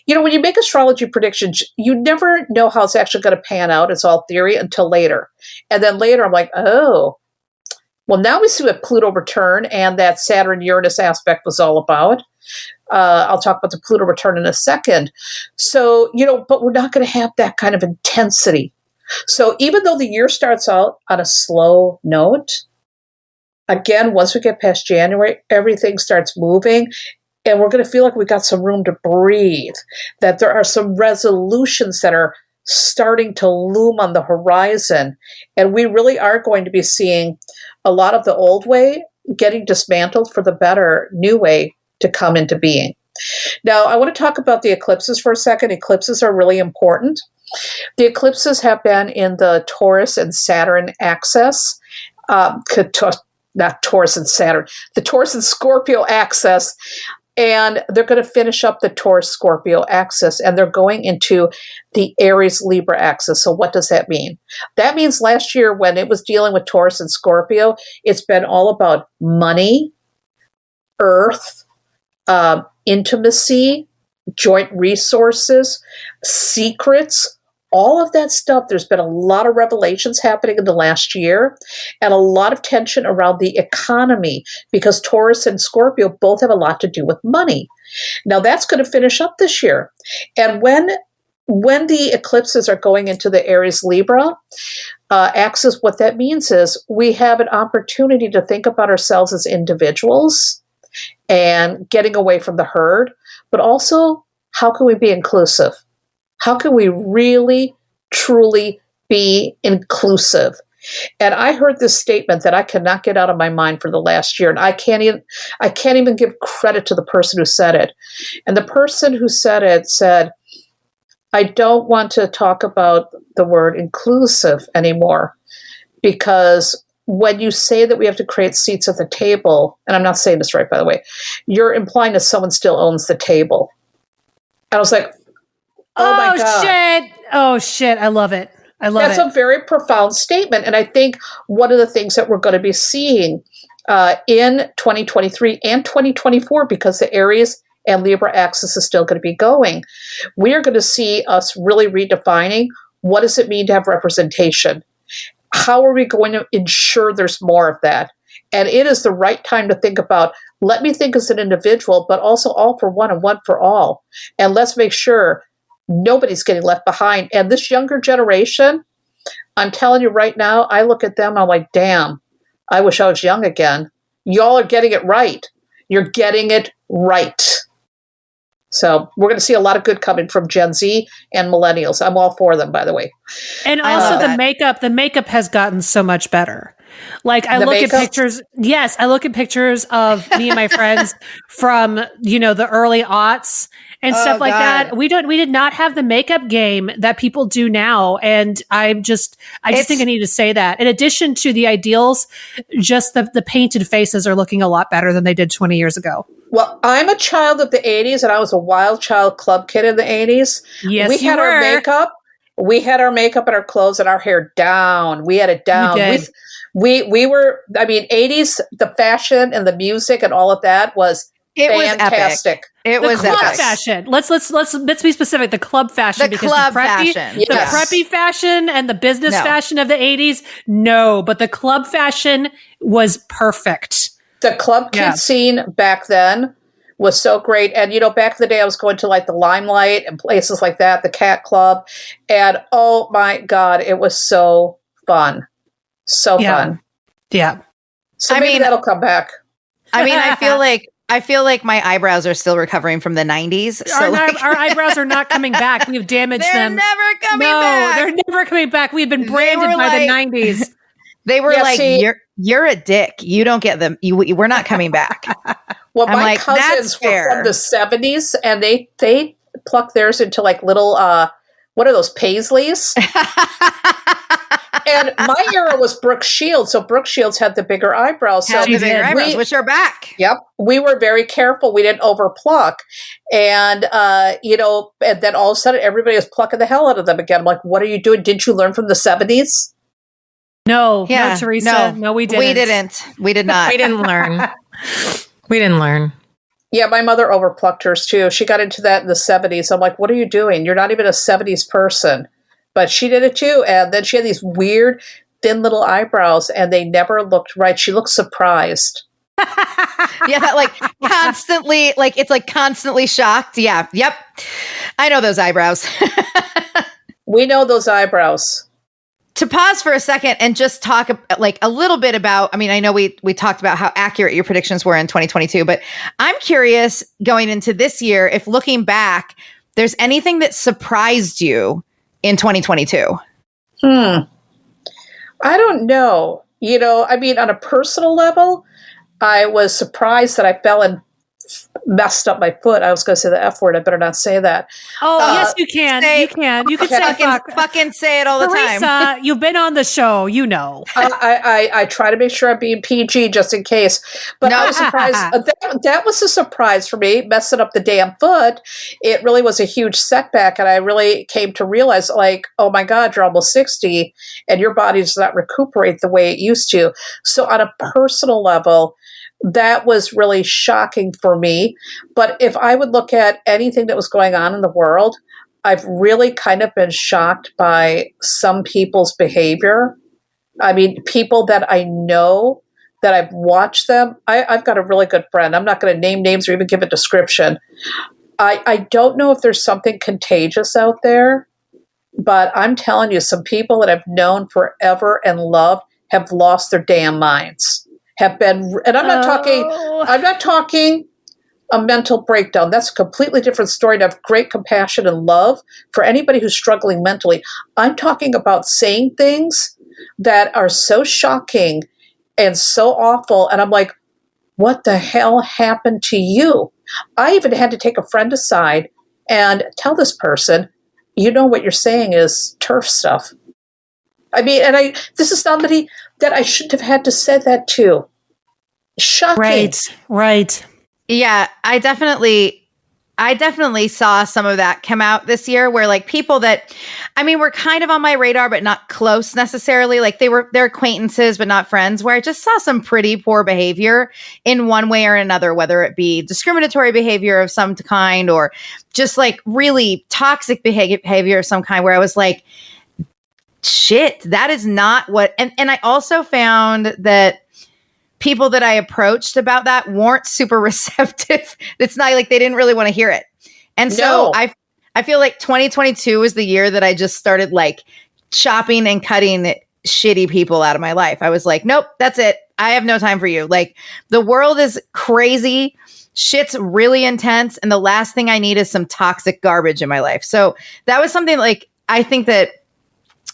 when you make astrology predictions, you never know how it's actually going to pan out. It's all theory until later. And then later I'm like, oh, well, now we see what Pluto return and that Saturn-Uranus aspect was all about. I'll talk about the Pluto return in a second. So, but we're not going to have that kind of intensity. So even though the year starts out on a slow note, again, once we get past January, everything starts moving, and we're going to feel like we got some room to breathe, that there are some resolutions that are starting to loom on the horizon, and we really are going to be seeing a lot of the old way getting dismantled for the better new way to come into being. Now, I want to talk about the eclipses for a second. Eclipses are really important. The eclipses have been in the Taurus and Saturn axis, not Taurus and Saturn, the Taurus and Scorpio axis, and they're going to finish up the Taurus-Scorpio axis, and they're going into the Aries-Libra axis. So what does that mean? That means last year when it was dealing with Taurus and Scorpio, it's been all about money, earth, intimacy, joint resources, secrets, all of that stuff. There's been a lot of revelations happening in the last year and a lot of tension around the economy because Taurus and Scorpio both have a lot to do with money. Now that's going to finish up this year. And when the eclipses are going into the Aries-Libra axis, what that means is we have an opportunity to think about ourselves as individuals and getting away from the herd, but also how can we be inclusive? How can we really, truly be inclusive? And I heard this statement that I cannot get out of my mind for the last year, and I can't even give credit to the person who said it. And the person who said it said, I don't want to talk about the word inclusive anymore because when you say that we have to create seats at the table, and I'm not saying this right, by the way, you're implying that someone still owns the table. And I was like, oh my God. Shit. Oh shit. I love it. That's a very profound statement. And I think one of the things that we're going to be seeing in 2023 and 2024, because the Aries and Libra axis is still going to be going, we are going to see us really redefining what does it mean to have representation? How are we going to ensure there's more of that? And it is the right time to think about, let me think as an individual, but also all for one and one for all. And let's make sure nobody's getting left behind. And this younger generation, I'm telling you right now, I look at them, I'm like, damn, I wish I was young again. Y'all are getting it right. You're getting it right. So we're going to see a lot of good coming from Gen Z and millennials. I'm all for them, by the way. And I also love the that. makeup. The makeup has gotten so much better. Like I The look makeup? at pictures. Yes, I look at pictures of me and my friends from the early aughts and stuff like God. that. We did not have the makeup game that people do now, and I just think I need to say that. In addition to the ideals, just the painted faces are looking a lot better than they did 20 years ago. Well, I'm a child of the 80s, and I was a wild child club kid in the 80s. Yes, we you had were. our makeup. We had our makeup and our clothes and our hair down. We had it down. You did. We were, 80s, the fashion and the music and all of that was fantastic. It The was club epic. fashion. Let's be specific. The club fashion. The club fashion. Yes. The preppy fashion and the business No. fashion of the 80s. No, but the club fashion was perfect. The club kid Yeah. scene back then was so great. And, back in the day, I was going to like the Limelight and places like that, the Cat Club. And oh my God, it was so fun. So Yeah. fun. Yeah. So I maybe mean- that'll come back. I feel like my eyebrows are still recovering from the 90s. So Our eyebrows are not coming back. We've damaged they're them. never coming No, back. they're never coming back. We've been They branded were by the like- 90s. They were Yeah, like, see- you're a dick. You don't get them. We're not coming back. Well, I'm my like, cousins that's were fair. from the 70s, and they plucked theirs into like little, what are those, paisleys? And my era was Brooke Shields, so Brooke Shields had the bigger eyebrows. So Have the bigger did. eyebrows, which are back. Yep. We were very careful. We didn't overpluck. And, and then all of a sudden everybody was plucking the hell out of them again. I'm like, what are you doing? Didn't you learn from the 70s? No, Yeah, no, Teresa. No, we didn't. We didn't. We did not. We didn't learn. We didn't learn. Yeah, my mother overplucked hers too. She got into that in the 70s. I'm like, what are you doing? You're not even a 70s person. But she did it too. And then she had these weird, thin little eyebrows, and they never looked right. She looked surprised. Yeah, that like constantly, like it's like constantly shocked. Yeah. Yep. I know those eyebrows. We know those eyebrows. To pause for a second and just talk like a little bit about, I know we talked about how accurate your predictions were in 2022, but I'm curious going into this year, if looking back, there's anything that surprised you in 2022. I don't know. On a personal level, I was surprised that I fell and messed up my foot. I was going to say the F word. I better not say that. Oh, yes, you can. You can. You can say fuck. Fucking say it all the time. Teresa, you've been on the show. You know. I try to make sure I'm being PG just in case. But No. I was surprised. That was a surprise for me, messing up the damn foot. It really was a huge setback. And I really came to realize, like, oh my God, you're almost 60 and your body does not recuperate the way it used to. So on a personal level, that was really shocking for me. But if I would look at anything that was going on in the world, I've really kind of been shocked by some people's behavior. People that I know, that I've watched them. I've got a really good friend. I'm not going to name names or even give a description. I don't know if there's something contagious out there, but I'm telling you, some people that I've known forever and loved have lost their damn minds. Have been, and I'm not talking a mental breakdown. That's a completely different story. To have great compassion and love for anybody who's struggling mentally. I'm talking about saying things that are so shocking and so awful. And I'm like, what the hell happened to you? I even had to take a friend aside and tell this person, what you're saying is turf stuff. This is somebody that I shouldn't have had to say that to. Shocking. Right. Yeah, I definitely saw some of that come out this year where like people that, were kind of on my radar, but not close necessarily. Like they're acquaintances, but not friends, where I just saw some pretty poor behavior in one way or another, whether it be discriminatory behavior of some kind or just like really toxic behavior of some kind, where I was like, shit, that is not what, and I also found that people that I approached about that weren't super receptive. It's not like they didn't really want to hear it. And so I feel like 2022 was the year that I just started like chopping and cutting shitty people out of my life. I was like, nope, that's it. I have no time for you. Like, the world is crazy. Shit's really intense. And the last thing I need is some toxic garbage in my life. So that was something like, I think that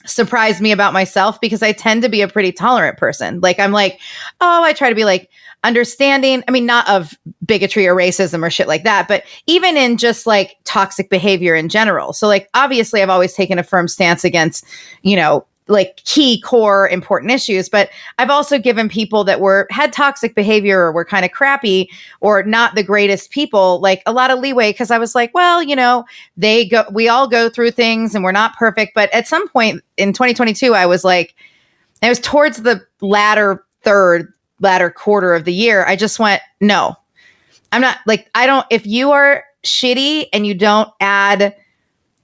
surprised me about myself, because I tend to be a pretty tolerant person. Like, I'm like, oh, I try to be like understanding. I mean, not of bigotry or racism or shit like that, but even in just like toxic behavior in general. So like, obviously I've always taken a firm stance against, you know, like key core important issues, but I've also given people that had toxic behavior or were kind of crappy or not the greatest people, like a lot of leeway. Cause I was like, well, you know, we all go through things and we're not perfect. But at some point in 2022, I was like, it was towards the latter quarter of the year. I just went, no, I'm not like, if you are shitty and you don't add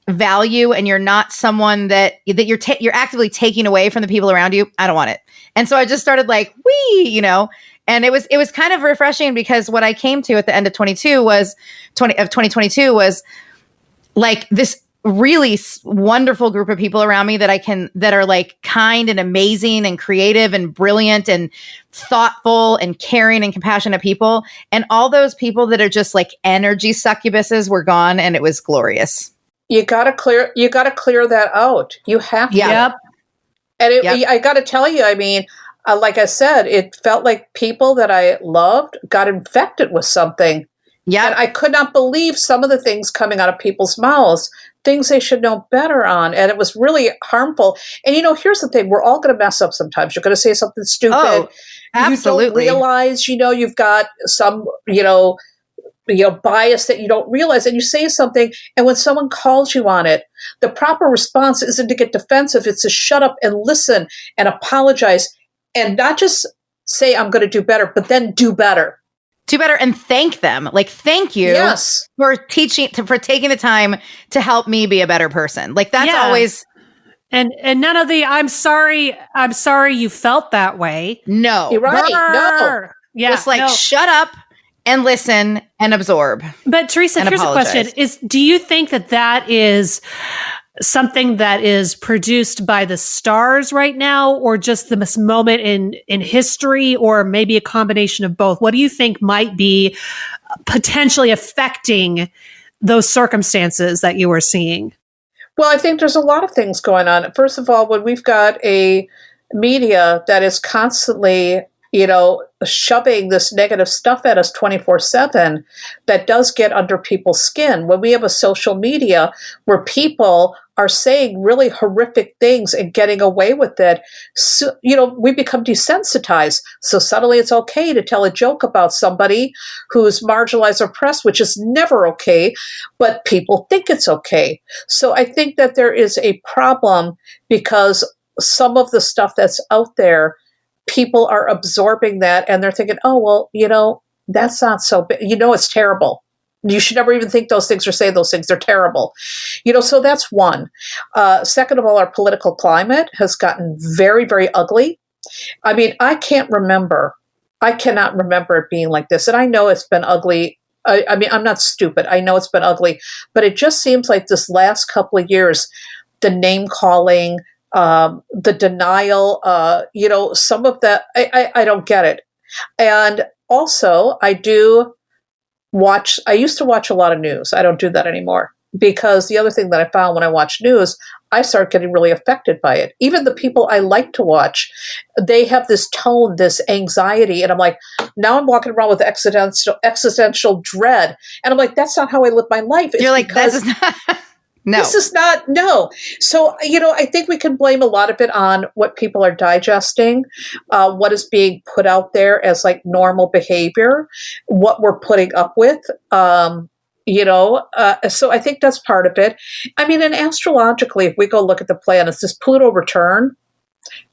value and you're not someone that you're actively taking away from the people around you, I don't want it. And so I just started like, you know, and it was kind of refreshing, because what I came to at the end of 2022 was like this really wonderful group of people around me that are like kind and amazing and creative and brilliant and thoughtful and caring and compassionate people. And all those people that are just like energy succubuses were gone, and it was glorious. You gotta clear that out. You have to. Yep. And I gotta tell you, I mean, like I said, it felt like people that I loved got infected with something. Yeah. And I could not believe some of the things coming out of people's mouths, things they should know better on. And it was really harmful. And you know, here's the thing, we're all gonna mess up sometimes. You're gonna say something stupid. Oh, absolutely. You don't realize, you know, you've got some, bias that you don't realize, and you say something, and when someone calls you on it, the proper response isn't to get defensive. It's to shut up and listen and apologize, and not just say, I'm going to do better, but then do better. Do better and thank them. Like, thank you for taking the time to help me be a better person. Like, that's always... And none of the, I'm sorry you felt that way. No. You're right. No. Yeah. Just like, shut up and listen and absorb. But Theresa, here's apologize. a question: do you think that is something that is produced by the stars right now, or just this moment in history, or maybe a combination of both? What do you think might be potentially affecting those circumstances that you were seeing? Well, I think there's a lot of things going on. First of all, when we've got a media that is constantly, shoving this negative stuff at us 24/7, that does get under people's skin. When we have a social media where people are saying really horrific things and getting away with it, so, we become desensitized. So suddenly it's okay to tell a joke about somebody who's marginalized or oppressed, which is never okay, but people think it's okay. So I think that there is a problem, because some of the stuff that's out there, people are absorbing that, and they're thinking, oh, well, that's not so bad. It's terrible. You should never even think those things or say those things. They're terrible. So that's one. Second of all, our political climate has gotten very, very ugly. I mean, I cannot remember it being like this. And I know it's been ugly. I mean, I'm not stupid. I know it's been ugly. But it just seems like this last couple of years, the name calling, the denial, some of that, I don't get it. And also, I used to watch a lot of news. I don't do that anymore, because the other thing that I found when I watch news, I start getting really affected by it. Even the people I like to watch, they have this tone, this anxiety. And I'm like, now I'm walking around with existential dread. And I'm like, that's not how I live my life. You're like, this is not... No. This is not, no. So, I think we can blame a lot of it on what people are digesting, what is being put out there as like normal behavior, what we're putting up with, so I think that's part of it. I mean, and astrologically, if we go look at the planets, this Pluto return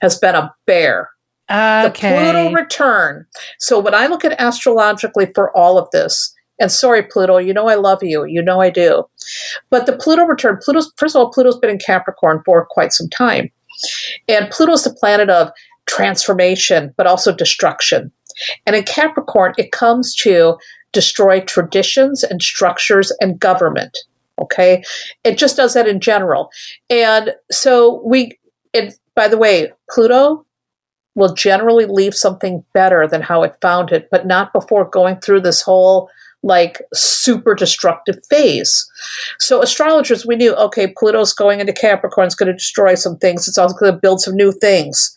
has been a bear. Okay. The Pluto return. So when I look at astrologically for all of this, and sorry, Pluto, I love you. I do. But the Pluto return, first of all, Pluto's been in Capricorn for quite some time. And Pluto's the planet of transformation, but also destruction. And in Capricorn, it comes to destroy traditions and structures and government. Okay? It just does that in general. And so by the way, Pluto will generally leave something better than how it found it, but not before going through this whole like super destructive phase. So astrologers, we knew, okay, Pluto's going into Capricorn, it's going to destroy some things. It's also going to build some new things.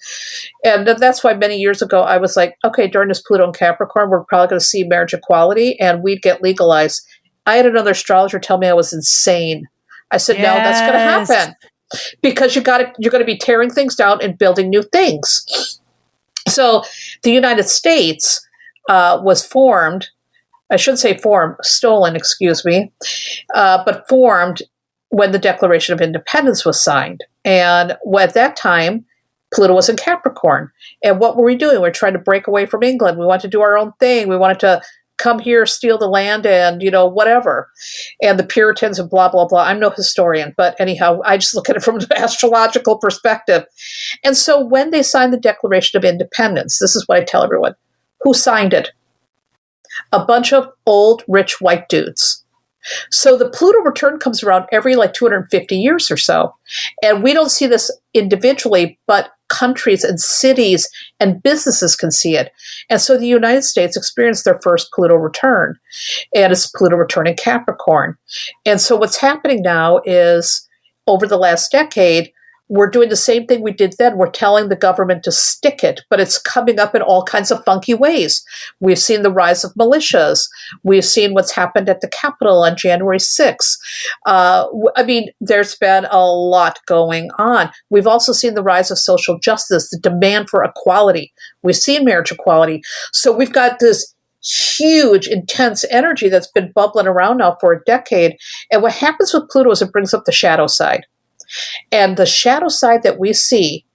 And that's why many years ago, I was like, okay, during this Pluto and Capricorn, we're probably going to see marriage equality and we'd get legalized. I had another astrologer tell me I was insane. I said, no, that's going to happen because you're going to be tearing things down and building new things. So the United States was formed. I shouldn't say formed, stolen, excuse me, but formed when the Declaration of Independence was signed. And at that time, Pluto was in Capricorn. And what were we doing? We were trying to break away from England. We wanted to do our own thing. We wanted to come here, steal the land, and, whatever. And the Puritans and blah, blah, blah. I'm no historian, but anyhow, I just look at it from an astrological perspective. And so when they signed the Declaration of Independence, this is what I tell everyone. Who signed it? A bunch of old, rich white dudes. So the Pluto return comes around every 250 years or so. And we don't see this individually, but countries and cities and businesses can see it. And so the United States experienced their first Pluto return. And it's Pluto return in Capricorn. And so what's happening now is over the last decade, we're doing the same thing we did then. We're telling the government to stick it, but it's coming up in all kinds of funky ways. We've seen the rise of militias. We've seen what's happened at the Capitol on January 6th. There's been a lot going on. We've also seen the rise of social justice, the demand for equality. We've seen marriage equality. So we've got this huge, intense energy that's been bubbling around now for a decade. And what happens with Pluto is it brings up the shadow side. And the shadow side that we see,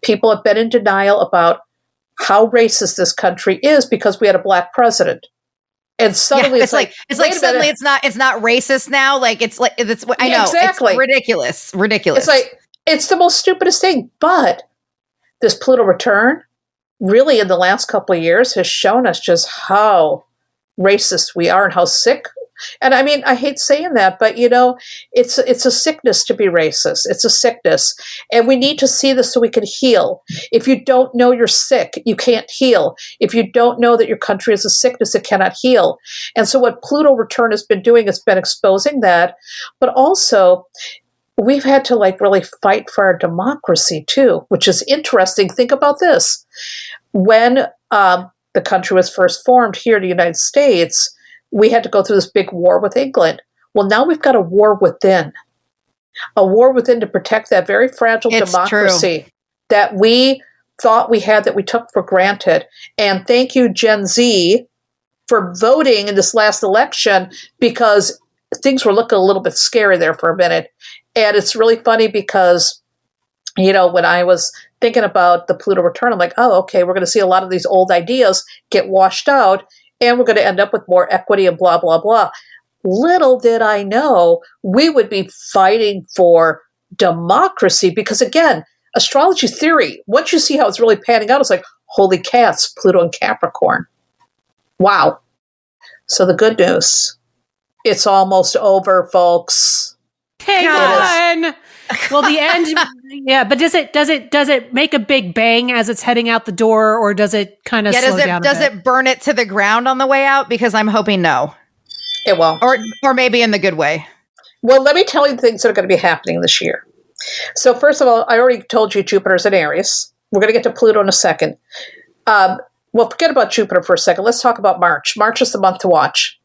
people have been in denial about how racist this country is because we had a black president. And suddenly suddenly it's not racist now. I know exactly. It's ridiculous. It's the most stupidest thing. But this Pluto return really in the last couple of years has shown us just how racist we are and how sick. And I hate saying that, but it's a sickness to be racist. It's a sickness. And we need to see this so we can heal. If you don't know you're sick, you can't heal. If you don't know that your country is a sickness, it cannot heal. And so what Pluto return has been doing has been exposing that. But also, we've had to really fight for our democracy too, which is interesting. Think about this. When the country was first formed here in the United States, we had to go through this big war with England. Well, now we've got a war within to protect that very fragile democracy that we thought we had, that we took for granted. And thank you, Gen Z, for voting in this last election, because things were looking a little bit scary there for a minute. And it's really funny because, when I was thinking about the Pluto return, I'm like, oh, okay, we're going to see a lot of these old ideas get washed out. And we're going to end up with more equity and blah, blah, blah. Little did I know we would be fighting for democracy because, again, astrology theory, once you see how it's really panning out, it's like, holy cats, Pluto and Capricorn. Wow. So the good news, it's almost over, folks. Hang on. Well, the end, yeah, but does it make a big bang as it's heading out the door, or does it kind of slow down a bit? Does it burn it to the ground on the way out? Because I'm hoping no. It will. Or maybe in the good way. Well, let me tell you the things that are going to be happening this year. So first of all, I already told you Jupiter's in Aries. We're going to get to Pluto in a second. Well, forget about Jupiter for a second. Let's talk about March. March is the month to watch.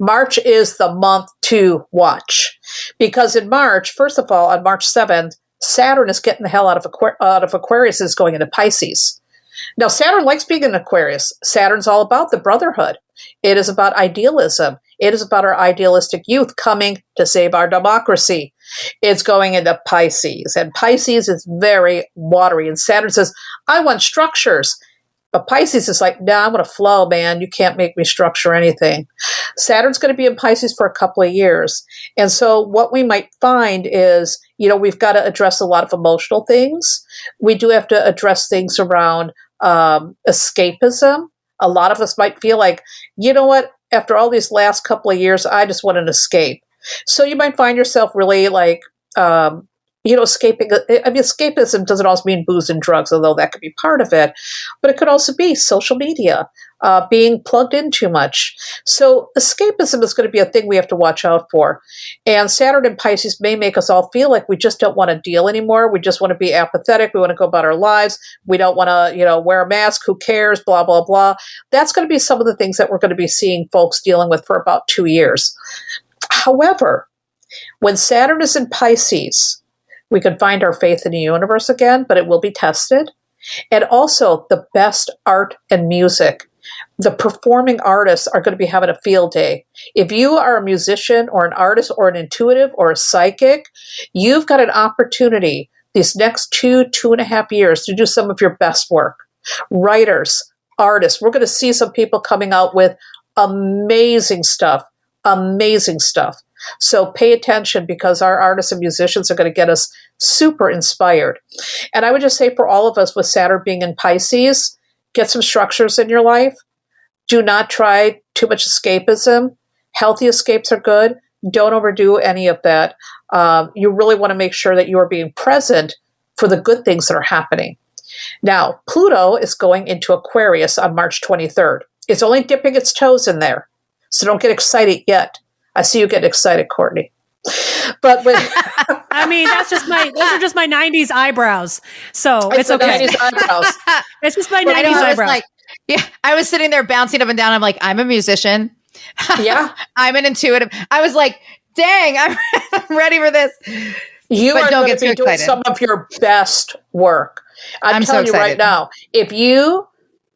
March is the month to watch. Because in March, first of all, on March 7th, Saturn is getting the hell out of Aquarius and is going into Pisces. Now, Saturn likes being in Aquarius. Saturn's all about the brotherhood. It is about idealism. It is about our idealistic youth coming to save our democracy. It's going into Pisces. And Pisces is very watery. And Saturn says, I want structures. But Pisces is like, nah, I want to flow, man. You can't make me structure anything. Saturn's going to be in Pisces for a couple of years. And so what we might find is, we've got to address a lot of emotional things. We do have to address things around escapism. A lot of us might feel like, you know what? After all these last couple of years, I just want an escape. So you might find yourself really escaping. I mean, escapism doesn't always mean booze and drugs, although that could be part of it. But it could also be social media, being plugged in too much. So escapism is going to be a thing we have to watch out for. And Saturn in Pisces may make us all feel like we just don't want to deal anymore. We just want to be apathetic. We want to go about our lives. We don't want to, wear a mask. Who cares? Blah, blah, blah. That's going to be some of the things that we're going to be seeing folks dealing with for about 2 years. However, when Saturn is in Pisces, we can find our faith in the universe again, but it will be tested. And also the best art and music. The performing artists are going to be having a field day. If you are a musician or an artist or an intuitive or a psychic, you've got an opportunity these next 2.5 years to do some of your best work. Writers, artists, we're going to see some people coming out with amazing stuff. Amazing stuff. So pay attention, because our artists and musicians are going to get us super inspired. And I would just say for all of us with Saturn being in Pisces, get some structures in your life. Do not try too much escapism. Healthy escapes are good. Don't overdo any of that. You really want to make sure that you are being present for the good things that are happening. Now, Pluto is going into Aquarius on March 23rd. It's only dipping its toes in there. So don't get excited yet. I see you getting excited, Courtney. But when I mean, those are just my 90s eyebrows. So it's okay. 90s eyebrows. It's just my 90s eyebrows. I was sitting there bouncing up and down. I'm like, I'm a musician. Yeah. I'm an intuitive. I was like, dang, I'm ready for this. You are going to be doing some of your best work. I'm telling you right now, if you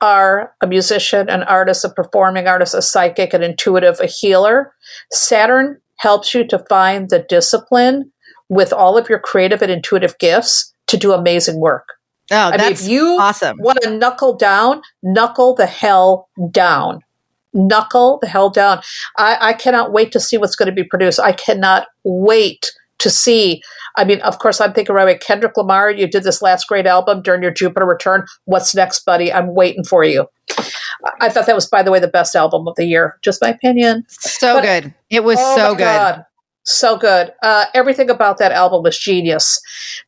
are a musician, an artist, a performing artist, a psychic, an intuitive, a healer, Saturn helps you to find the discipline with all of your creative and intuitive gifts to do amazing work. Oh, that's if you awesome. Want to knuckle down, knuckle the hell down. Knuckle the hell down. I cannot wait to see what's going to be produced. I cannot wait to see. I mean, of course, I'm thinking right away, Kendrick Lamar, you did this last great album during your Jupiter return. What's next, buddy? I'm waiting for you. I thought that was, by the way, the best album of the year. Just my opinion. So good. It was so good. God. So good. Everything about that album was genius.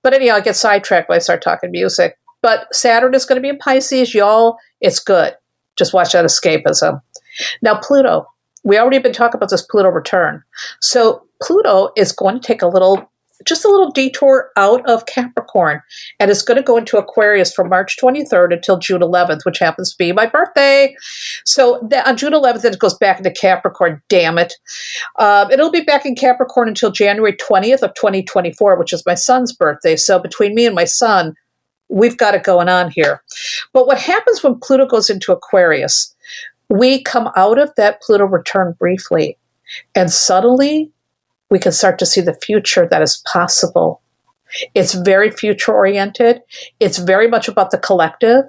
But anyhow, I get sidetracked when I start talking music. But Saturn is going to be in Pisces, y'all. It's good. Just watch that escapism. Now, Pluto. We already been talking about this Pluto return. So Pluto is going to take a little detour out of Capricorn, and it's going to go into Aquarius from March 23rd until June 11th, which happens to be my birthday. So on June 11th, it goes back into Capricorn. Damn it. It'll be back in Capricorn until January 20th of 2024, which is my son's birthday. So between me and my son, we've got it going on here. But what happens when Pluto goes into Aquarius, we come out of that Pluto return briefly, and suddenly we can start to see the future that is possible. It's very future-oriented. It's very much about the collective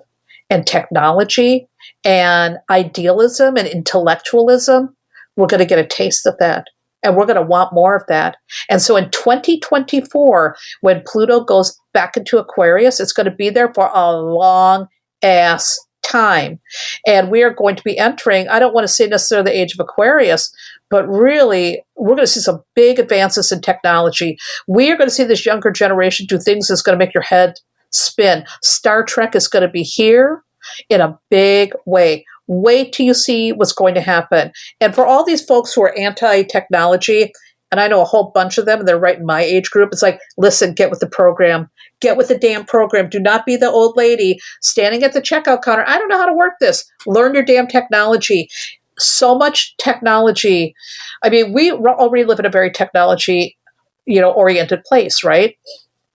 and technology and idealism and intellectualism. We're going to get a taste of that, and we're going to want more of that. And so in 2024, when Pluto goes back into Aquarius, it's going to be there for a long-ass time. And we are going to be entering, I don't want to say necessarily the age of Aquarius, but really, we're going to see some big advances in technology. We are going to see this younger generation do things that's going to make your head spin. Star Trek is going to be here in a big way. Wait till you see what's going to happen. And for all these folks who are anti-technology, and I know a whole bunch of them, and they're right in my age group, it's like, listen, get with the program. Get with the damn program. Do not be the old lady standing at the checkout counter. I don't know how to work this. Learn your damn technology. So much technology. I mean, we already live in a very technology, oriented place, right?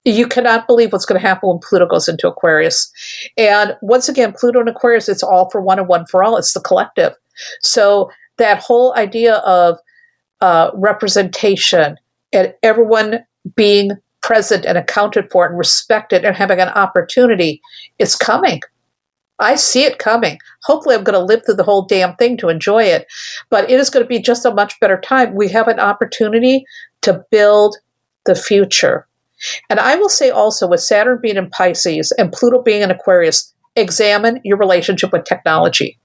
You cannot believe what's going to happen when Pluto goes into Aquarius. And once again, Pluto and Aquarius, it's all for one and one for all. It's the collective. So that whole idea of representation and everyone being present and accounted for and respected and having an opportunity, it's coming. I see it coming. Hopefully I'm going to live through the whole damn thing to enjoy it. But it is going to be just a much better time. We have an opportunity to build the future. And I will say also, with Saturn being in Pisces and Pluto being in Aquarius, examine your relationship with technology.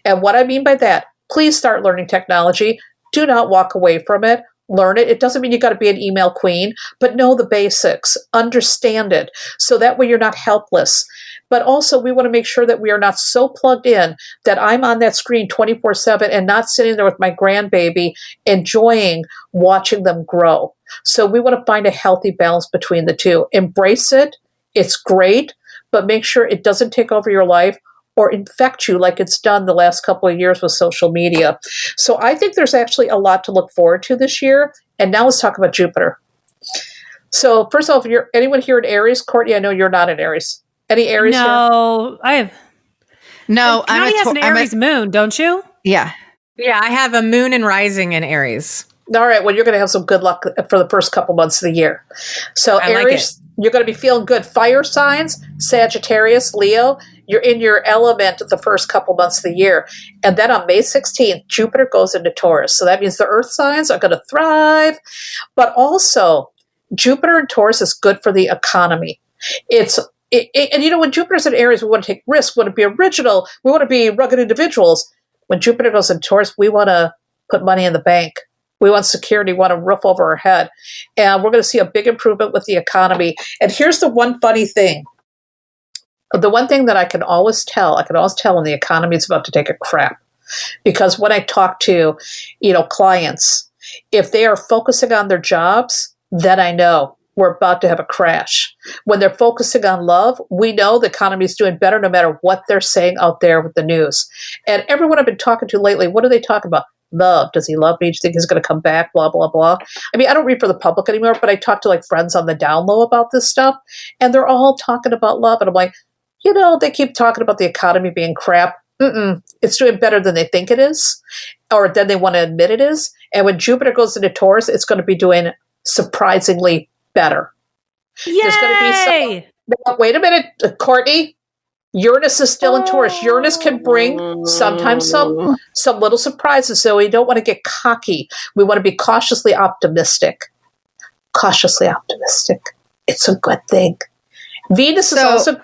And what I mean by that, please start learning technology. Do not walk away from it. learn it. It doesn't mean you got to be an email queen, but know the basics, understand it. So that way you're not helpless. But also we want to make sure that we are not so plugged in that I'm on that screen 24/7 and not sitting there with my grandbaby, enjoying watching them grow. So we want to find a healthy balance between the two. Embrace it. It's great, but make sure it doesn't take over your life or infect you like it's done the last couple of years with social media. So I think there's actually a lot to look forward to this year. And now let's talk about Jupiter. So first off, anyone here in Aries? Courtney, I know you're not in Aries. Any Aries here? No, I have. No, Connie has an Aries moon, don't you? Yeah. Yeah, I have a moon and rising in Aries. All right, well, you're going to have some good luck for the first couple months of the year. So I like Aries, you're going to be feeling good. Fire signs, Sagittarius, Leo, you're in your element the first couple months of the year. And then on May 16th, Jupiter goes into Taurus. So that means the earth signs are going to thrive. But also, Jupiter in Taurus is good for the economy. And you know, when Jupiter's in Aries, we want to take risks, we want to be original, we want to be rugged individuals. When Jupiter goes in Taurus, we want to put money in the bank. We want security, we want a roof over our head. And we're going to see a big improvement with the economy. And here's the one funny thing. The one thing that I can always tell when the economy is about to take a crap. Because when I talk to, clients, if they are focusing on their jobs, then I know we're about to have a crash. When they're focusing on love, we know the economy is doing better no matter what they're saying out there with the news. And everyone I've been talking to lately, what do they talk about? Love. Does he love me? Do you think he's going to come back? Blah, blah, blah. I mean, I don't read for the public anymore, but I talk to friends on the down low about this stuff, and they're all talking about love. And I'm like, they keep talking about the economy being crap. It's doing better than they think it is, or than they want to admit it is. And when Jupiter goes into Taurus, it's going to be doing surprisingly better. Yay! There's going to be wait a minute, Courtney. Uranus is still in Taurus. Uranus can bring sometimes some little surprises. So we don't want to get cocky. We want to be cautiously optimistic. Cautiously optimistic. It's a good thing. Venus is also.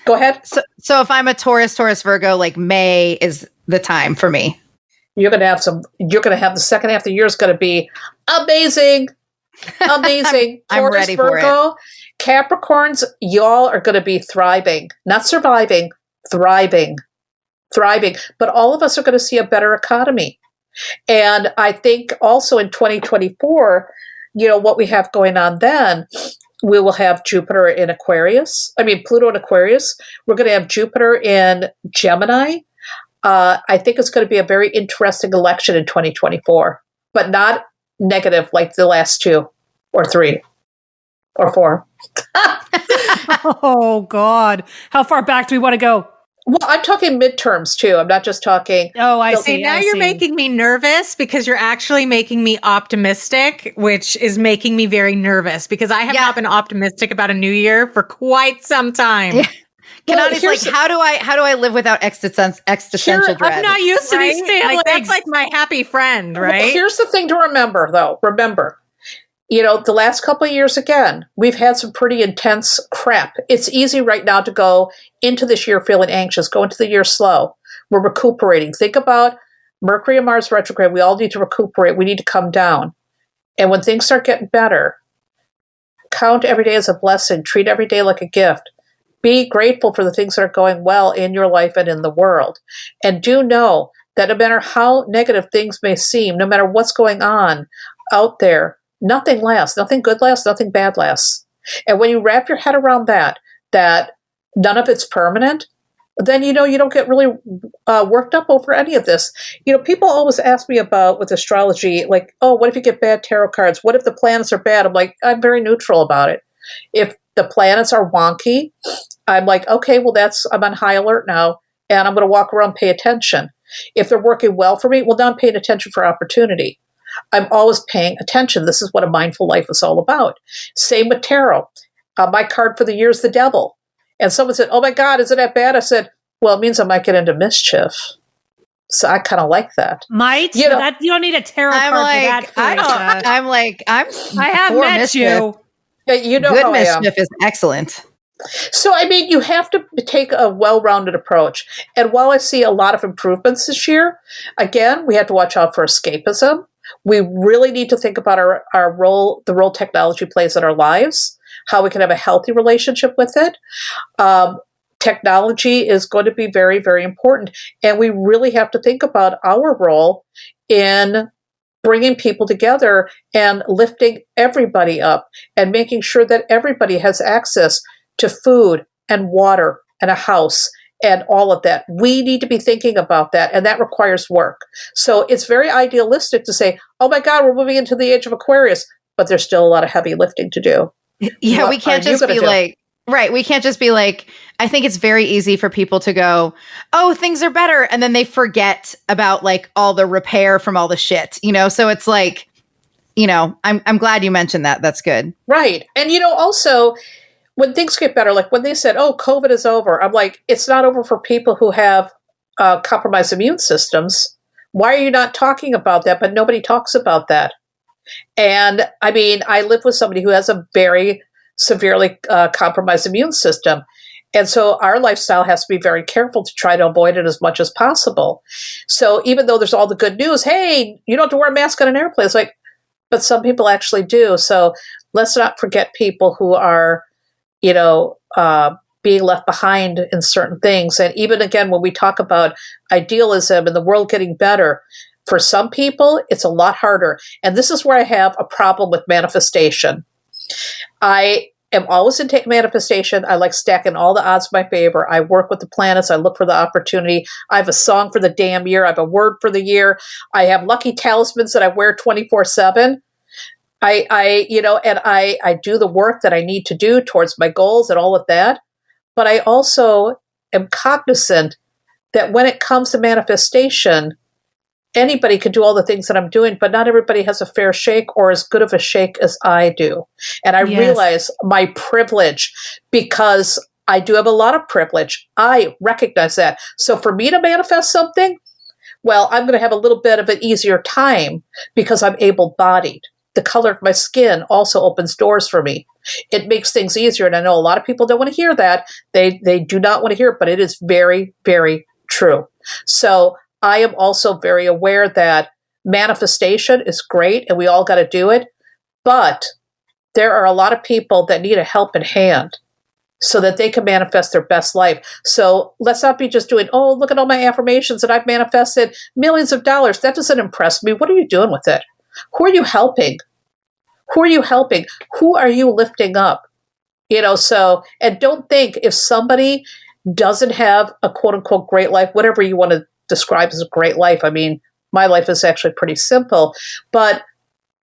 Go ahead. So if I'm a Taurus, Virgo, May is the time for me. You're going to have the second half of the year is going to be amazing. Amazing. I'm Taurus, ready for Virgo, Capricorns, y'all are going to be thriving, not surviving, thriving. But all of us are going to see a better economy. And I think also in 2024, what we have going on then, we will have Pluto in Aquarius. We're going to have Jupiter in Gemini. I think it's going to be a very interesting election in 2024, but not negative like the last 2 or 3 or 4. Oh, God. How far back do we want to go? Well, I'm talking midterms too. I'm not just talking. Oh, I see. Now you're making me nervous because you're actually making me optimistic, which is making me very nervous because I have not been optimistic about a new year for quite some time. Yeah. Kanani's how do I live without existential dread? I'm not used to these feelings. That's like my happy friend, right? Well, here's the thing to remember, though. The last couple of years, again, we've had some pretty intense crap. It's easy right now to go into this year feeling anxious, go into the year slow. We're recuperating. Think about Mercury and Mars retrograde. We all need to recuperate. We need to come down. And when things start getting better, count every day as a blessing. Treat every day like a gift. Be grateful for the things that are going well in your life and in the world. And do know that no matter how negative things may seem, no matter what's going on out there, nothing lasts. Nothing good lasts. Nothing bad lasts. And when you wrap your head around that none of it's permanent, then you don't get really worked up over any of this. People always ask me about with astrology, what if you get bad tarot cards? What if the planets are bad? I'm like, I'm very neutral about it. If the planets are wonky, I'm like, okay, well, I'm on high alert now, and I'm going to walk around and pay attention. If they're working well for me, well, now I'm paying attention for opportunity. I'm always paying attention. This is what a mindful life is all about. Same with tarot. My card for the year is the devil. And someone said, oh my God, isn't that bad? I said, well, it means I might get into mischief. So I kind of like that. Might? You don't need a tarot card for that. I have met mischief. you. Yeah, good how mischief is excellent. So, you have to take a well-rounded approach. And while I see a lot of improvements this year, again, we have to watch out for escapism. We really need to think about our role, the role technology plays in our lives, how we can have a healthy relationship with it. Technology is going to be very, very important. And we really have to think about our role in bringing people together and lifting everybody up and making sure that everybody has access to food and water and a house and all of that. We need to be thinking about that, and that requires work. So it's very idealistic to say, oh my God, we're moving into the age of Aquarius, but there's still a lot of heavy lifting to do. Yeah, What we can't are you just gonna be do? like, right. We can't just be like, I think it's very easy for people to go, oh, things are better. And then they forget about like all the repair from all the shit, you know? So it's like, you know, I'm glad you mentioned that. That's good. Right. And, also, when things get better, like when they said, oh, COVID is over, I'm like, it's not over for people who have compromised immune systems. Why are you not talking about that? But nobody talks about that. And I mean, I live with somebody who has a very severely compromised immune system. And so our lifestyle has to be very careful to try to avoid it as much as possible. So even though there's all the good news, hey, you don't have to wear a mask on an airplane. It's like, but some people actually do. So let's not forget people who are, being left behind in certain things. And even again, when we talk about idealism and the world getting better, for some people, it's a lot harder. And this is where I have a problem with manifestation. I am always in manifestation. I like stacking all the odds in my favor. I work with the planets. I look for the opportunity. I have a song for the damn year. I have a word for the year. I have lucky talismans that I wear 24/7. I do the work that I need to do towards my goals and all of that. But I also am cognizant that when it comes to manifestation, anybody can do all the things that I'm doing, but not everybody has a fair shake or as good of a shake as I do. And I realize my privilege, because I do have a lot of privilege. I recognize that. So for me to manifest something, well, I'm going to have a little bit of an easier time because I'm able-bodied. The color of my skin also opens doors for me. It makes things easier. And I know a lot of people don't want to hear that. They do not want to hear it, but it is very, very true. So I am also very aware that manifestation is great and we all got to do it. But there are a lot of people that need a helping hand so that they can manifest their best life. So let's not be just doing, oh, look at all my affirmations and I've manifested millions of dollars. That doesn't impress me. What are you doing with it? Who are you helping? Who are you helping? Who are you lifting up? And don't think if somebody doesn't have a quote unquote great life, whatever you want to describe as a great life. I mean, my life is actually pretty simple, but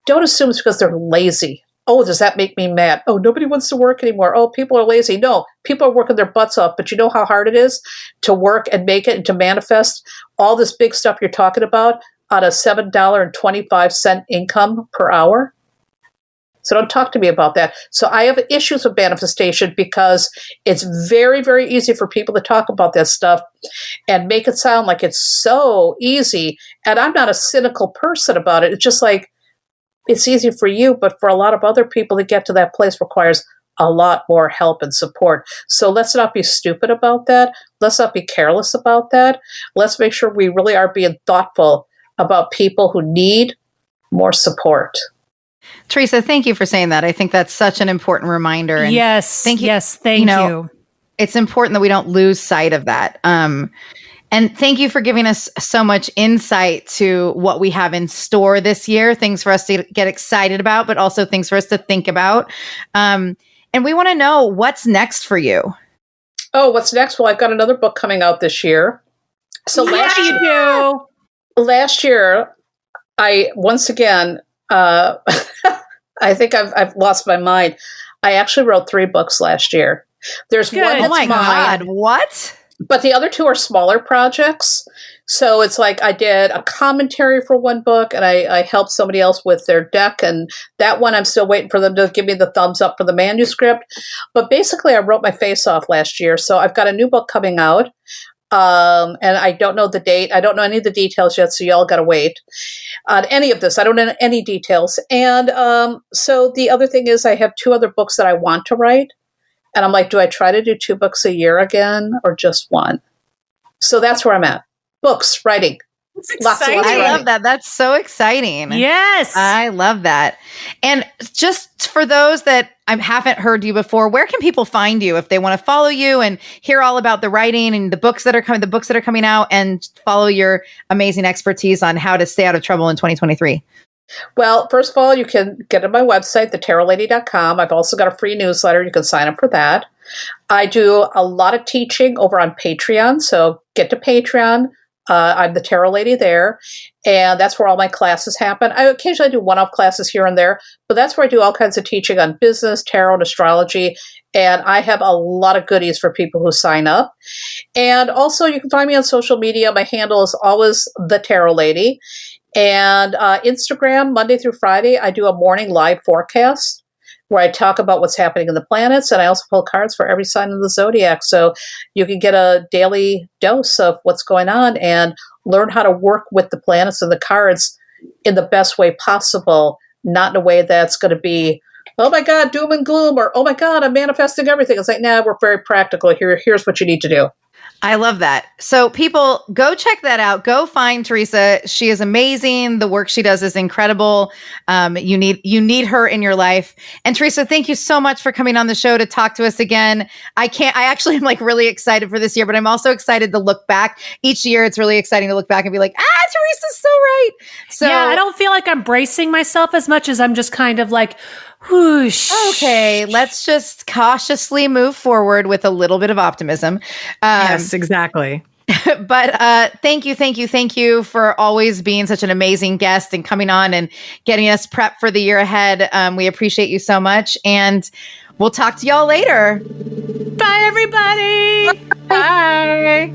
don't assume it's because they're lazy. Oh, does that make me mad? Oh, nobody wants to work anymore. Oh, people are lazy. No, people are working their butts off, but you know how hard it is to work and make it and to manifest all this big stuff you're talking about on a $7.25 income per hour? So don't talk to me about that. So I have issues with manifestation because it's very, very easy for people to talk about that stuff and make it sound like it's so easy. And I'm not a cynical person about it. It's just like, it's easy for you, but for a lot of other people to get to that place requires a lot more help and support. So let's not be stupid about that. Let's not be careless about that. Let's make sure we really are being thoughtful about people who need more support. Theresa, thank you for saying that. I think that's such an important reminder. And thank you. It's important that we don't lose sight of that. And thank you for giving us so much insight to what we have in store this year, things for us to get excited about, but also things for us to think about. And we want to know what's next for you. Oh, what's next? Well, I've got another book coming out this year. So last year, I once again, I think I've lost my mind. I actually wrote 3 books last year. There's one that's oh my mine, God, what? but the other 2 are smaller projects. So it's like I did a commentary for one book and I helped somebody else with their deck. And that one, I'm still waiting for them to give me the thumbs up for the manuscript. But basically, I wrote my face off last year. So I've got a new book coming out. And I don't know the date. I don't know any of the details yet, so y'all got to wait on any of this. I don't know any details. And so the other thing is I have 2 other books that I want to write. And I'm like, do I try to do 2 books a year again or just 1? So that's where I'm at. Books, writing. Lots of exciting. I love that. That's so exciting. Yes. I love that. And just for those that I haven't heard you before, where can people find you if they want to follow you and hear all about the writing and the books that are coming out, and follow your amazing expertise on how to stay out of trouble in 2023? Well, first of all, you can get on my website, thetarotlady.com. I've also got a free newsletter. You can sign up for that. I do a lot of teaching over on Patreon, so get to Patreon. I'm the Tarot Lady there, and that's where all my classes happen. I occasionally do one-off classes here and there, but that's where I do all kinds of teaching on business, tarot, and astrology, and I have a lot of goodies for people who sign up. And also, you can find me on social media. My handle is always the Tarot Lady. And Instagram, Monday through Friday, I do a morning live forecast where I talk about what's happening in the planets, and I also pull cards for every sign of the zodiac. So you can get a daily dose of what's going on and learn how to work with the planets and the cards in the best way possible, not in a way that's going to be, oh my God, doom and gloom, or oh my God, I'm manifesting everything. It's like, nah, we're very practical. Here's what you need to do. I love that. So people, go check that out. Go find Theresa. She is amazing. The work she does is incredible. You need her in your life. And Theresa, thank you so much for coming on the show to talk to us again. I actually am like really excited for this year, but I'm also excited to look back. Each year it's really exciting to look back and be like, Theresa's so right. So yeah, I don't feel like I'm bracing myself as much as I'm just kind of like, whoosh. Okay, let's just cautiously move forward with a little bit of optimism. Yes, exactly. But thank you for always being such an amazing guest and coming on and getting us prepped for the year ahead. We appreciate you so much, and we'll talk to y'all later. Bye, everybody. Bye.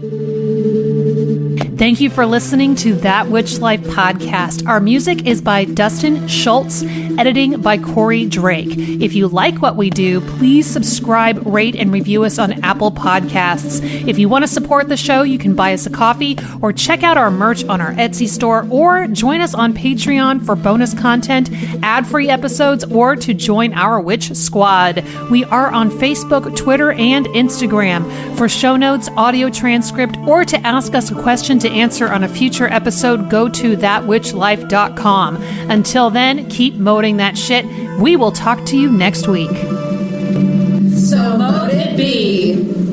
Thank you for listening to That Witch Life podcast. Our music is by Dustin Schultz, editing by Corey Drake. If you like what we do, please subscribe, rate, and review us on Apple Podcasts. If you want to support the show, you can buy us a coffee or check out our merch on our Etsy store, or join us on Patreon for bonus content, ad-free episodes, or to join our witch squad. We are on Facebook, Twitter, and Instagram. For show notes, audio transcript, or to ask us a question to answer on a future episode, go to thatwitchlife.com. Until then, keep moding that shit. We will talk to you next week. So mote it be.